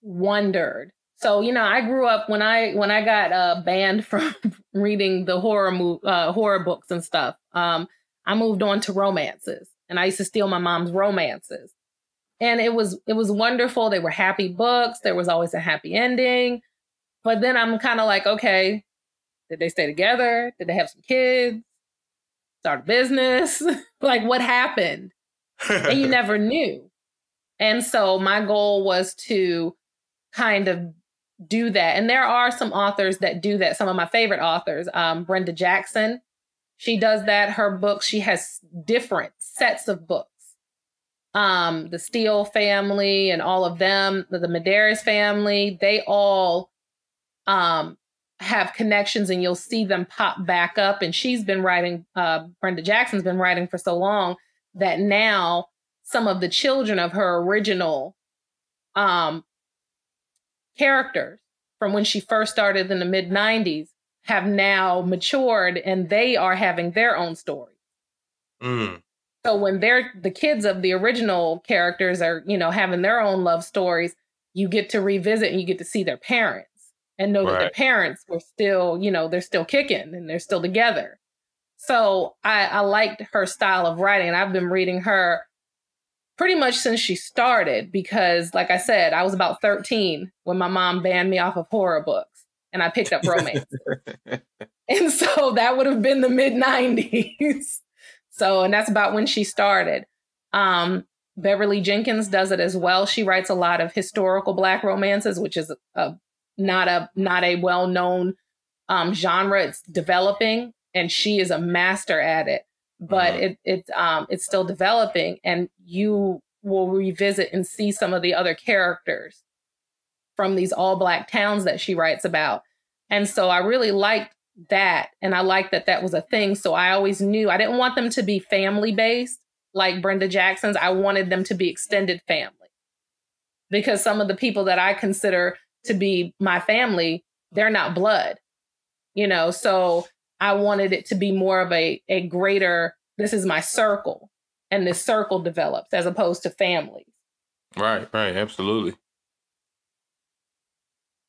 wondered. So, I grew up when I got banned from reading the horror books and stuff. I moved on to romances, and I used to steal my mom's romances. And it was wonderful. They were happy books. There was always a happy ending. But then I'm kind of like, okay, did they stay together? Did they have some kids? Start a business? Like, what happened? And you never knew. And so my goal was to kind of do that. And there are some authors that do that. Some of my favorite authors, Brenda Jackson, she does that. Her books, she has different sets of books. The Steele family and all of them, the Medeiros family, they all have connections, and you'll see them pop back up. And she's been writing, Brenda Jackson's been writing for so long that now some of the children of her original characters from when she first started in the mid-90s have now matured, and they are having their own stories. So when the kids of the original characters are, having their own love stories, you get to revisit and you get to see their parents and know that their parents were still, they're still kicking and they're still together. So I liked her style of writing, and I've been reading her pretty much since she started, because like I said, I was about 13 when my mom banned me off of horror books and I picked up romance. And so that would have been the mid-90s. So, and that's about when she started. Beverly Jenkins does it as well. She writes a lot of historical Black romances, which is not a well-known genre. It's developing, and she is a master at it. But it's still developing, and you will revisit and see some of the other characters from these all Black towns that she writes about. And so I really liked that, and I liked that was a thing. So I always knew I didn't want them to be family based like Brenda Jackson's. I wanted them to be extended family, because some of the people that I consider to be my family, they're not blood, so I wanted it to be more of a greater, this is my circle, and this circle develops as opposed to families. Right, absolutely.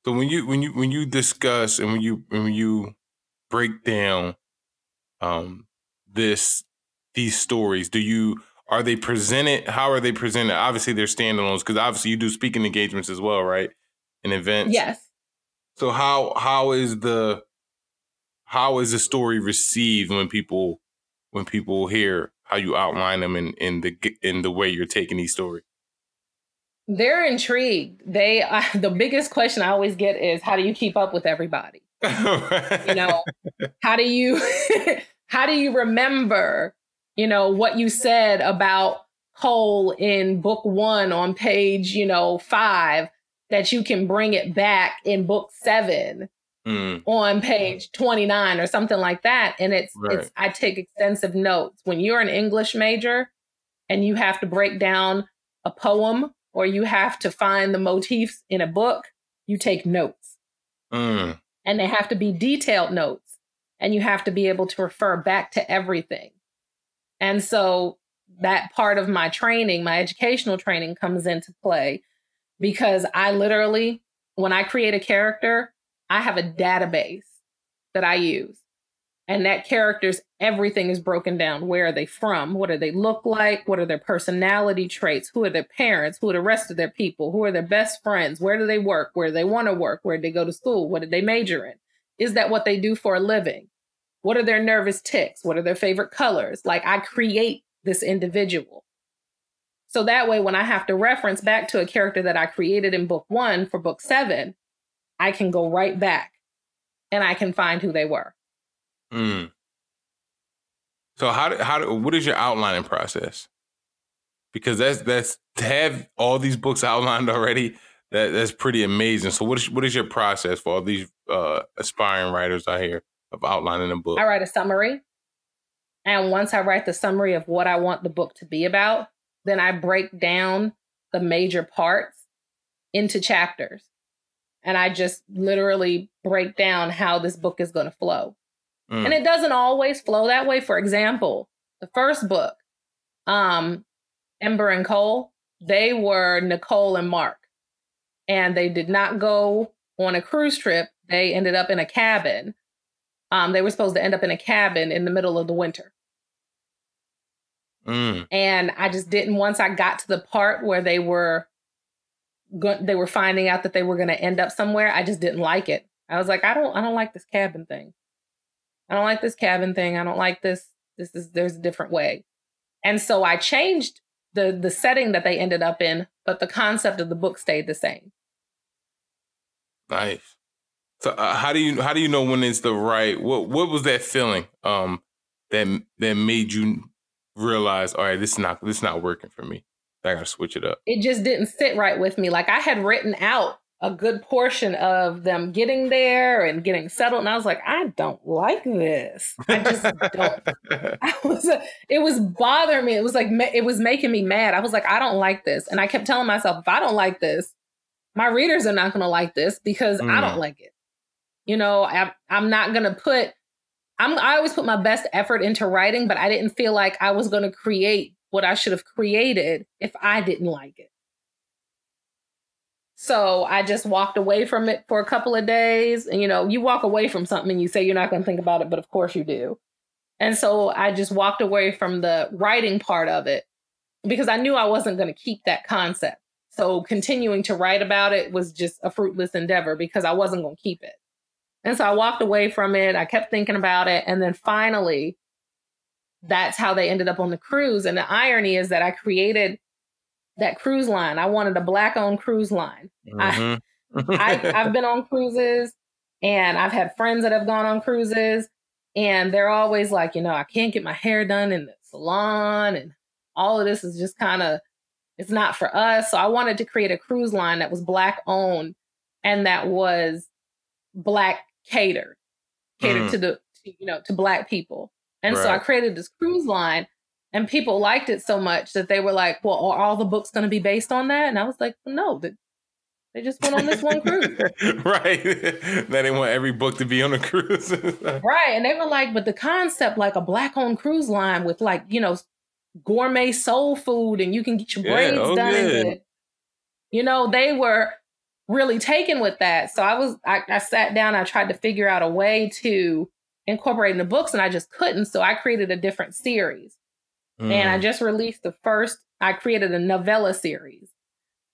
So when you discuss and when you break down these stories, are they presented? How are they presented? Obviously, they're standalones, because obviously you do speaking engagements as well, right? In events. Yes. So how is the story received when people hear how you outline them in the way you're taking these stories? They're intrigued. The biggest question I always get is, how do you keep up with everybody? How do you remember, what you said about Cole in book 1 on page, 5, that you can bring it back in book 7 on page 29 or something like that. And it's I take extensive notes. When you're an English major and you have to break down a poem, or you have to find the motifs in a book, you take notes. And they have to be detailed notes. and you have to be able to refer back to everything. And so that part of my training, my educational training, comes into play because I literally, when I create a character, I have a database that I use. And that character's everything is broken down. Where are they from? What do they look like? What are their personality traits? Who are their parents? Who are the rest of their people? Who are their best friends? Where do they work? Where do they want to work? Where do they go to school? What did they major in? Is that what they do for a living? What are their nervous tics? What are their favorite colors? Like, I create this individual. So that way, when I have to reference back to a character that I created in book 1 for book 7, I can go right back and I can find who they were. Mm. So what is your outlining process? Because that's to have all these books outlined already, that's pretty amazing. So what is your process for all these aspiring writers out here of outlining a book? I write a summary. And once I write the summary of what I want the book to be about, then I break down the major parts into chapters. And I just literally break down how this book is going to flow. And it doesn't always flow that way. For example, the first book, Ember and Cole, they were Nicole and Mark. And they did not go on a cruise trip. They ended up in a cabin. They were supposed to end up in a cabin in the middle of the winter. And I just didn't, once I got to the part where they were finding out that they were going to end up somewhere, I just didn't like it. I was like, I don't like this cabin thing. I don't like this cabin thing. I don't like this. There's a different way. And so I changed the setting that they ended up in, but the concept of the book stayed the same. Nice. So how do you know when it's the right, what was that feeling that made you realize, all right, this is not working for me. I got to switch it up. It just didn't sit right with me. Like, I had written out a good portion of them getting there and getting settled. And I was like, I don't like this. I just don't. It was bothering me. It was like, it was making me mad. I was like, I don't like this. And I kept telling myself, if I don't like this, my readers are not going to like this because I don't like it. You know, I'm not going to I always put my best effort into writing, but I didn't feel like I was going to create what I should have created if I didn't like it. So I just walked away from it for a couple of days. And, you know, you walk away from something and you say you're not going to think about it, but of course you do. And so I just walked away from the writing part of it because I knew I wasn't going to keep that concept. So continuing to write about it was just a fruitless endeavor because I wasn't going to keep it. And so I walked away from it. I kept thinking about it. And then finally, that's how they ended up on the cruise. And the irony is that I created that cruise line. I wanted a Black-owned cruise line. Mm-hmm. I've been on cruises and I've had friends that have gone on cruises and they're always like, you know, I can't get my hair done in the salon and all of this is just kind of, it's not for us. So I wanted to create a cruise line that was Black-owned and that was Black catered to Black people. And so I created this cruise line. And people liked it so much that they were like, well, are all the books going to be based on that? And I was like, no, they just went on this one cruise. Right. They didn't want every book to be on a cruise. Right. And they were like, but the concept, like a Black-owned cruise line with like, you know, gourmet soul food and you can get your braids done. And you know, they were really taken with that. So I sat down, I tried to figure out a way to incorporate in the books and I just couldn't. So I created a different series. And I just released I created a novella series.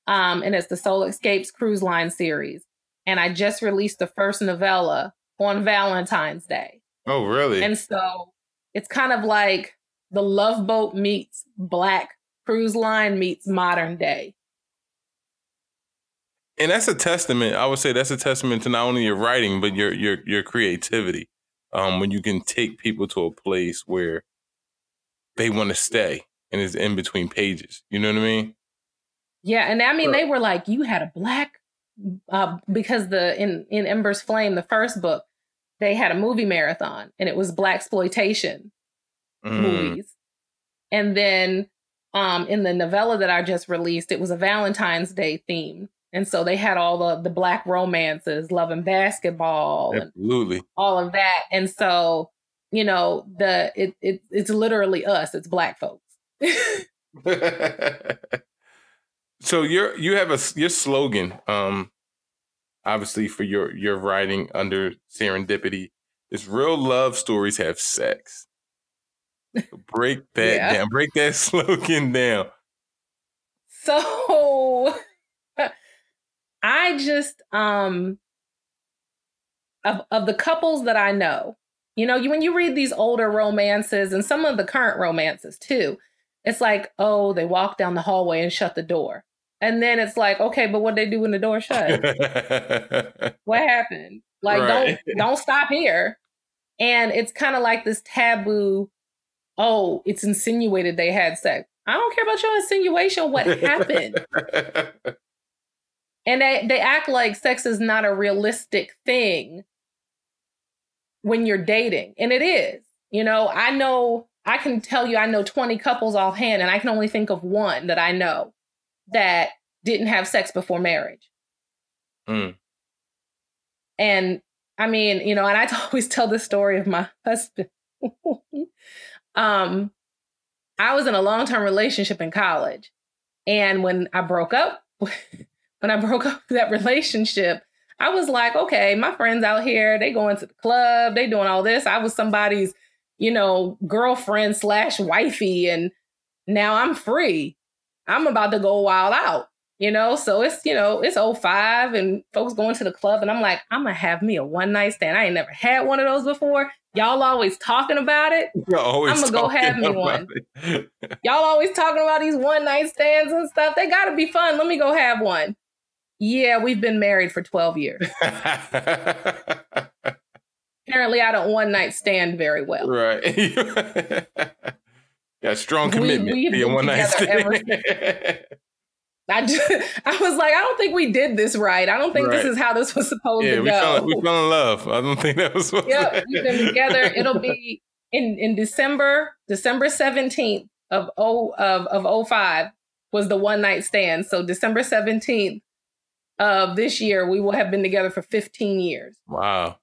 And it's the Soul Escapes Cruise Line series. And I just released the first novella on Valentine's Day. Oh, really? And so it's kind of like the Love Boat meets Black Cruise Line meets modern day. And that's a testament. I would say that's a testament to not only your writing, but your creativity. When you can take people to a place where they want to stay and it's in between pages. You know what I mean? Yeah. And I mean, they were like, you had a Black, because in Ember's Flame, the first book, they had a movie marathon and it was Blaxploitation movies. And then in the novella that I just released, it was a Valentine's Day theme. And so they had all the Black romances, Love and Basketball, Absolutely. and all of that. And so, you know, it's literally us. It's Black folks. So you have your slogan, obviously for your writing under Serendipity is real love stories have sex. Break that down. Break that slogan down. So I just of the couples that I know, you know, when you read these older romances and some of the current romances too, it's like, oh, they walk down the hallway and shut the door. And then it's like, okay, but what they do when the door shut? What happened? Like, right. don't stop here. And it's kind of like this taboo. Oh, it's insinuated they had sex. I don't care about your insinuation. What happened? And they act like sex is not a realistic thing when you're dating. And it is. You know, I can tell you I know 20 couples offhand, and I can only think of one that I know that didn't have sex before marriage. Mm. And I mean, you know, and I always tell the story of my husband. I was in a long-term relationship in college. And when I broke up that relationship, I was like, okay, my friends out here, they going to the club, they doing all this. I was somebody's, you know, girlfriend / wifey. And now I'm free. I'm about to go wild out, you know? So it's, you know, it's 05 and folks going to the club. And I'm like, I'm going to have me a one night stand. I ain't never had one of those before. Y'all always talking about it. I'm going to go have me one. Y'all always talking about these one night stands and stuff. They got to be fun. Let me go have one. Yeah, we've been married for 12 years. Apparently, I don't one night stand very well. Right. Yeah, strong commitment. We've been one night stand. I was like, I don't think we did this right. I don't think this is how this was supposed to go. We fell in love. I don't think that was supposed to. We've been together. It'll be in December 17th of 05 was the one night stand. So December 17th of this year, we will have been together for 15 years. Wow.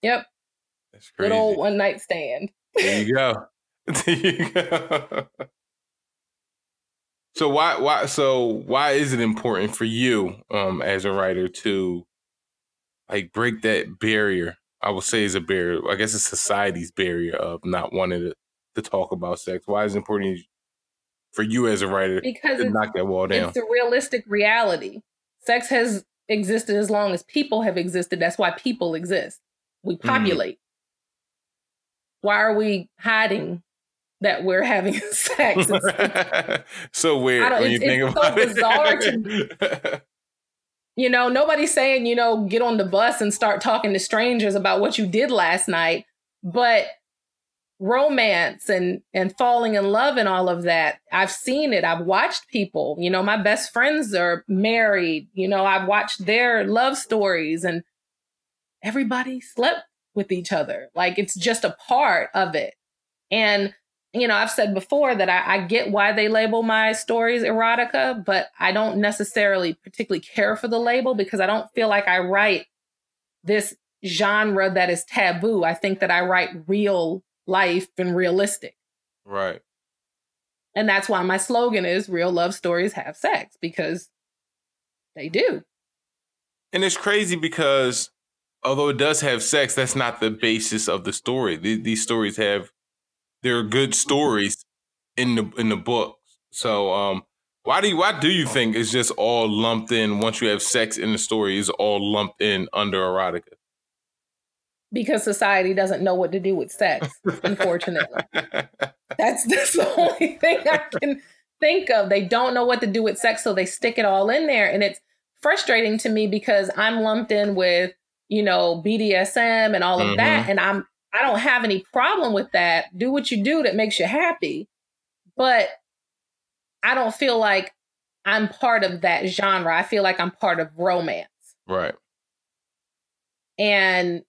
Yep. That's crazy. Good old one night stand. There you go. There you go. So why is it important for you as a writer to like break that barrier? I would say is a barrier. I guess it's society's barrier of not wanting to talk about sex. Why is it important for you as a writer to knock that wall down? It's a realistic reality. Sex has existed as long as people have existed. That's why people exist. We populate. Why are we hiding that we're having sex? So weird when you think about it. It's so bizarre to me. You know, nobody's saying, you know, get on the bus and start talking to strangers about what you did last night. But romance and falling in love and all of that, I've seen it. I've watched people, you know, my best friends are married. You know, I've watched their love stories and everybody slept with each other. Like, it's just a part of it. And, you know, I've said before that I get why they label my stories erotica, but I don't necessarily particularly care for the label because I don't feel like I write this genre that is taboo. I think that I write real life and realistic. Right. And that's why my slogan is real love stories have sex, because they do. And it's crazy because although it does have sex, that's not the basis of the story. These stories they're good stories in the books. So why do you think it's just all lumped in once you have sex in the story is all lumped in under erotica? Because society doesn't know what to do with sex, unfortunately. That's the only thing I can think of. They don't know what to do with sex, so they stick it all in there. And it's frustrating to me because I'm lumped in with, you know, BDSM and all of that. And I don't have any problem with that. Do what you do that makes you happy. But I don't feel like I'm part of that genre. I feel like I'm part of romance. Right. And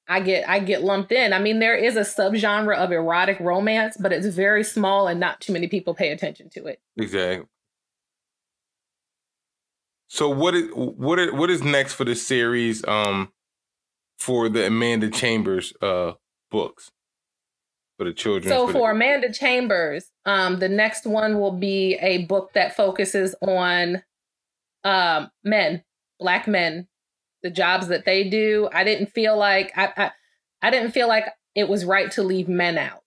I get lumped in. I mean, there is a subgenre of erotic romance, but it's very small and not too many people pay attention to it. Exactly. So what is next for the series for the Amanda Chambers books for the children? So for Amanda Chambers, the next one will be a book that focuses on men, Black men, the jobs that they do. I didn't feel like I didn't feel like it was right to leave men out.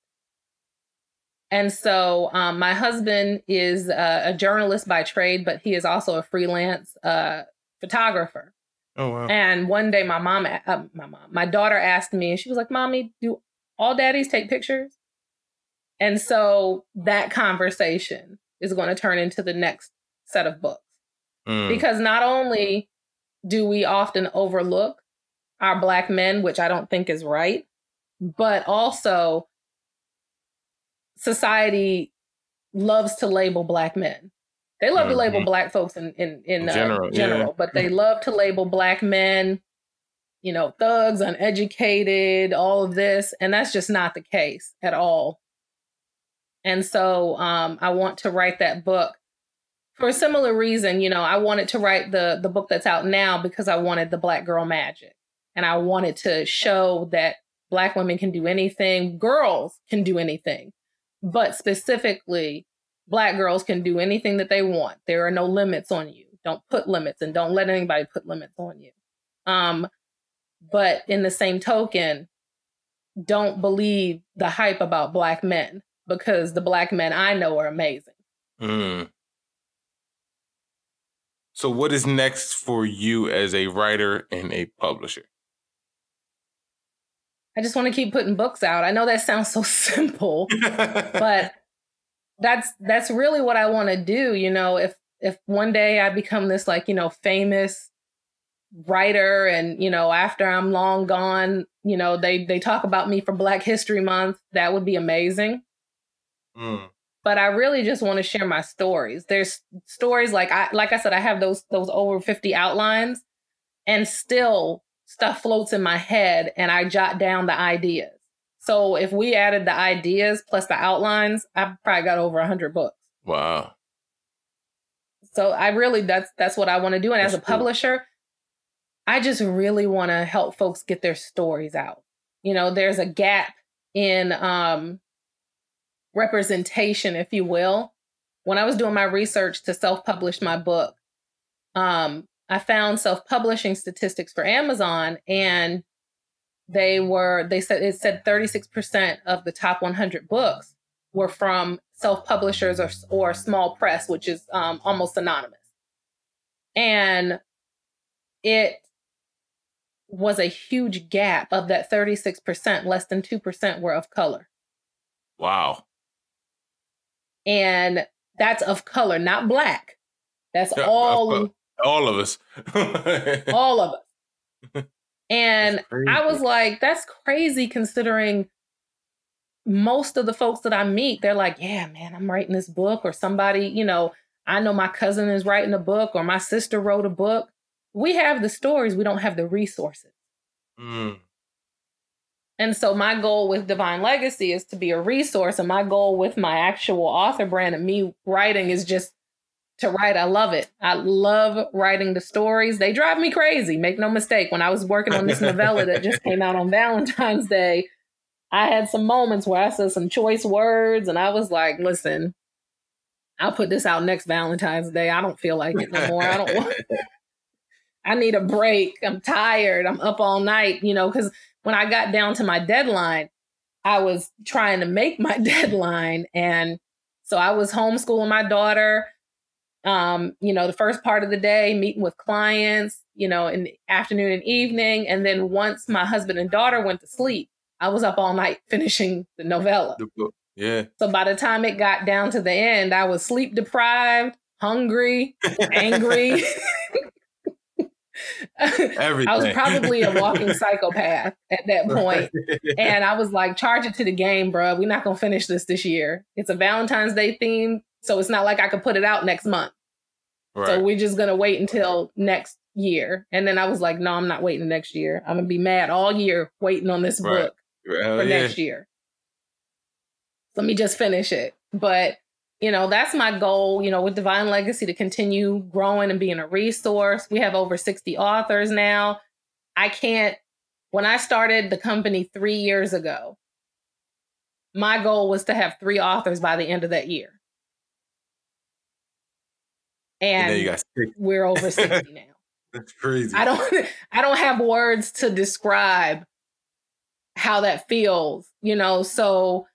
And so my husband is a journalist by trade, but he is also a freelance photographer. Oh, wow. And one day my daughter asked me, and she was like, "Mommy, do all daddies take pictures?" And so that conversation is going to turn into the next set of books. Because not only do we often overlook our Black men, which I don't think is right, but also society loves to label Black men. They love to label Black folks in general, yeah. But they love to label Black men, thugs, uneducated, all of this. And that's just not the case at all. And so I want to write that book for a similar reason. I wanted to write the book that's out now because I wanted the Black girl magic. And I wanted to show that Black women can do anything, girls can do anything. But specifically, Black girls can do anything that they want. There are no limits on you. Don't put limits, and don't let anybody put limits on you. But in the same token, don't believe the hype about Black men, because the Black men I know are amazing. So what is next for you as a writer and a publisher? I just want to keep putting books out. I know that sounds so simple, but that's really what I want to do. If one day I become this famous writer, and after I'm long gone, they talk about me for Black History Month, that would be amazing. But I really just want to share my stories. There's stories like I said, I have those over 50 outlines, and still stuff floats in my head, and I jot down the ideas. So if we added the ideas plus the outlines, I've probably got over 100 books. Wow. So I really, that's what I want to do. And as a publisher, I just really want to help folks get their stories out. There's a gap in representation, if you will. When I was doing my research to self-publish my book, I found self-publishing statistics for Amazon, and it said 36% of the top 100 books were from self-publishers or small press, which is almost synonymous. And it was a huge gap. Of that 36%, less than 2% were of color. Wow. And that's of color, not Black. That's all of us. All of us. And I was like, that's crazy, considering most of the folks that I meet, they're like, yeah, man, I'm writing this book. Or somebody, I know my cousin is writing a book, or my sister wrote a book. We have the stories, we don't have the resources. And so my goal with Divine Legacy is to be a resource. And my goal with my actual author brand and me writing is just to write. I love it. I love writing the stories. They drive me crazy. Make no mistake. When I was working on this novella that just came out on Valentine's Day, I had some moments where I said some choice words, and I was like, listen, I'll put this out next Valentine's Day. I don't feel like it no more. I need a break. I'm tired. I'm up all night, because when I got down to my deadline, I was trying to make my deadline. And so I was homeschooling my daughter, the first part of the day, meeting with clients, in the afternoon and evening. And then once my husband and daughter went to sleep, I was up all night finishing the novella. The book. Yeah. So by the time it got down to the end, I was sleep deprived, hungry, angry. Everything. I was probably a walking psychopath at that point. And I was like, charge it to the game, bro. We're not going to finish this year. It's a Valentine's Day theme, so it's not like I could put it out next month. Right. So we're just going to wait until next year. And then I was like, no, I'm not waiting next year. I'm going to be mad all year waiting on this book for next year. Let me just finish it. But, that's my goal, with Divine Legacy, to continue growing and being a resource. We have over 60 authors now. When I started the company 3 years ago, my goal was to have 3 authors by the end of that year. And we're over 60 now. That's crazy. I don't have words to describe how that feels, so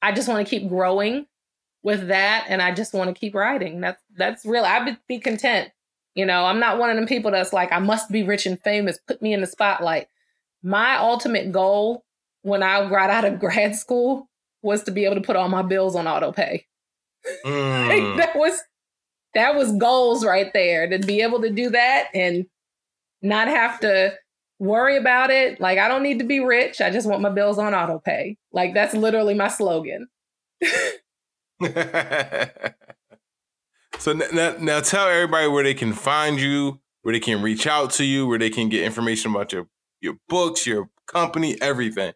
I just want to keep growing with that. And I just want to keep writing. That's real. I would be content. I'm not one of them people that's like, I must be rich and famous, put me in the spotlight. My ultimate goal when I got out of grad school was to be able to put all my bills on auto pay. That was goals right there, to be able to do that and not have to worry about it. Like, I don't need to be rich. I just want my bills on auto pay. Like, that's literally my slogan. So now tell everybody where they can find you, where they can reach out to you, where they can get information about your books, your company, everything.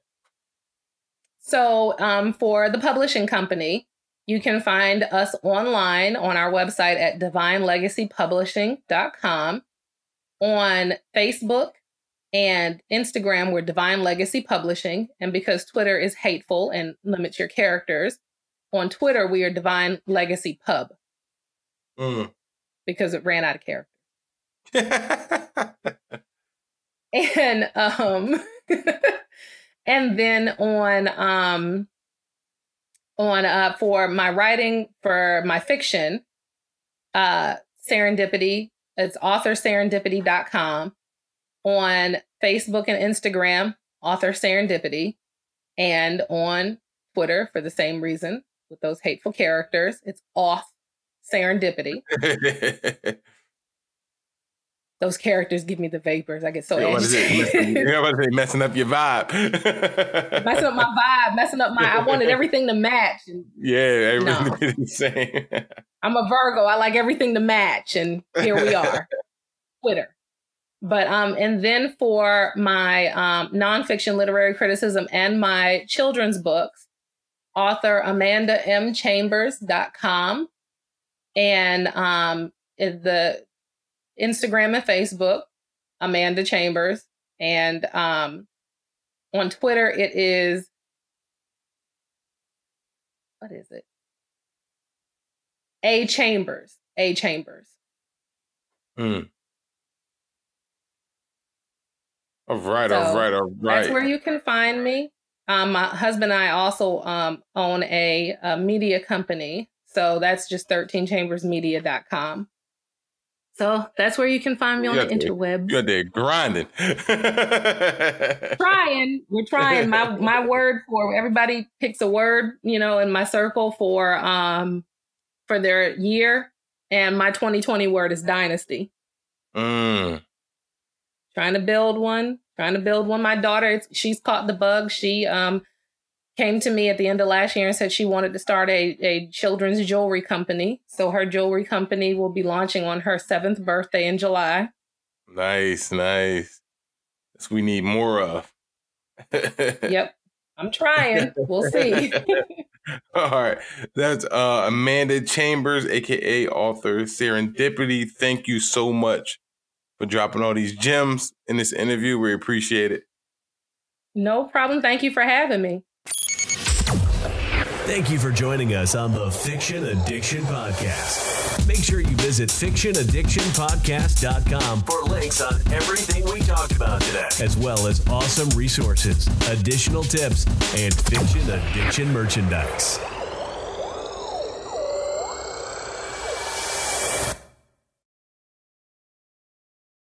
So for the publishing company, you can find us online on our website at divinelegacypublishing.com. On Facebook and Instagram, we're Divine Legacy Publishing. And because Twitter is hateful and limits your characters, on Twitter, we are Divine Legacy Pub. Because it ran out of characters. And and then on for my writing, for my fiction, Serendipity, it's authorserendipity.com. On Facebook and Instagram, author Serendipity. And on Twitter, for the same reason, with those hateful characters, it's off Serendipity. Those characters give me the vapors. I get so agitated. You're about to say messing up your vibe. Messing up my vibe, I wanted everything to match. Everything to be the same. I'm a Virgo. I like everything to match. And here we are. Twitter. But and then for my nonfiction literary criticism and my children's books, author AmandaMChambers.com. And the Instagram and Facebook, Amanda Chambers. And on Twitter, it is, what is it? A Chambers. All right. That's where you can find me. My husband and I also own a media company. So that's just 13chambersmedia.com. So that's where you can find me on the interwebs. You're there grinding. We're trying. My word for, everybody picks a word, in my circle for their year. And my 2020 word is dynasty. Trying to build one. My daughter, she's caught the bug. She came to me at the end of last year and said she wanted to start a children's jewelry company. So her jewelry company will be launching on her 7th birthday in July. Nice. That's what we need more of. Yep. I'm trying. We'll see. All right. That's Amanda Chambers, a.k.a. author Serendipity. Thank you so much for dropping all these gems in this interview. We appreciate it. No problem. Thank you for having me. Thank you for joining us on the Fiction Addiction Podcast. Make sure you visit fictionaddictionpodcast.com for links on everything we talked about today, as well as awesome resources, additional tips, and fiction addiction merchandise.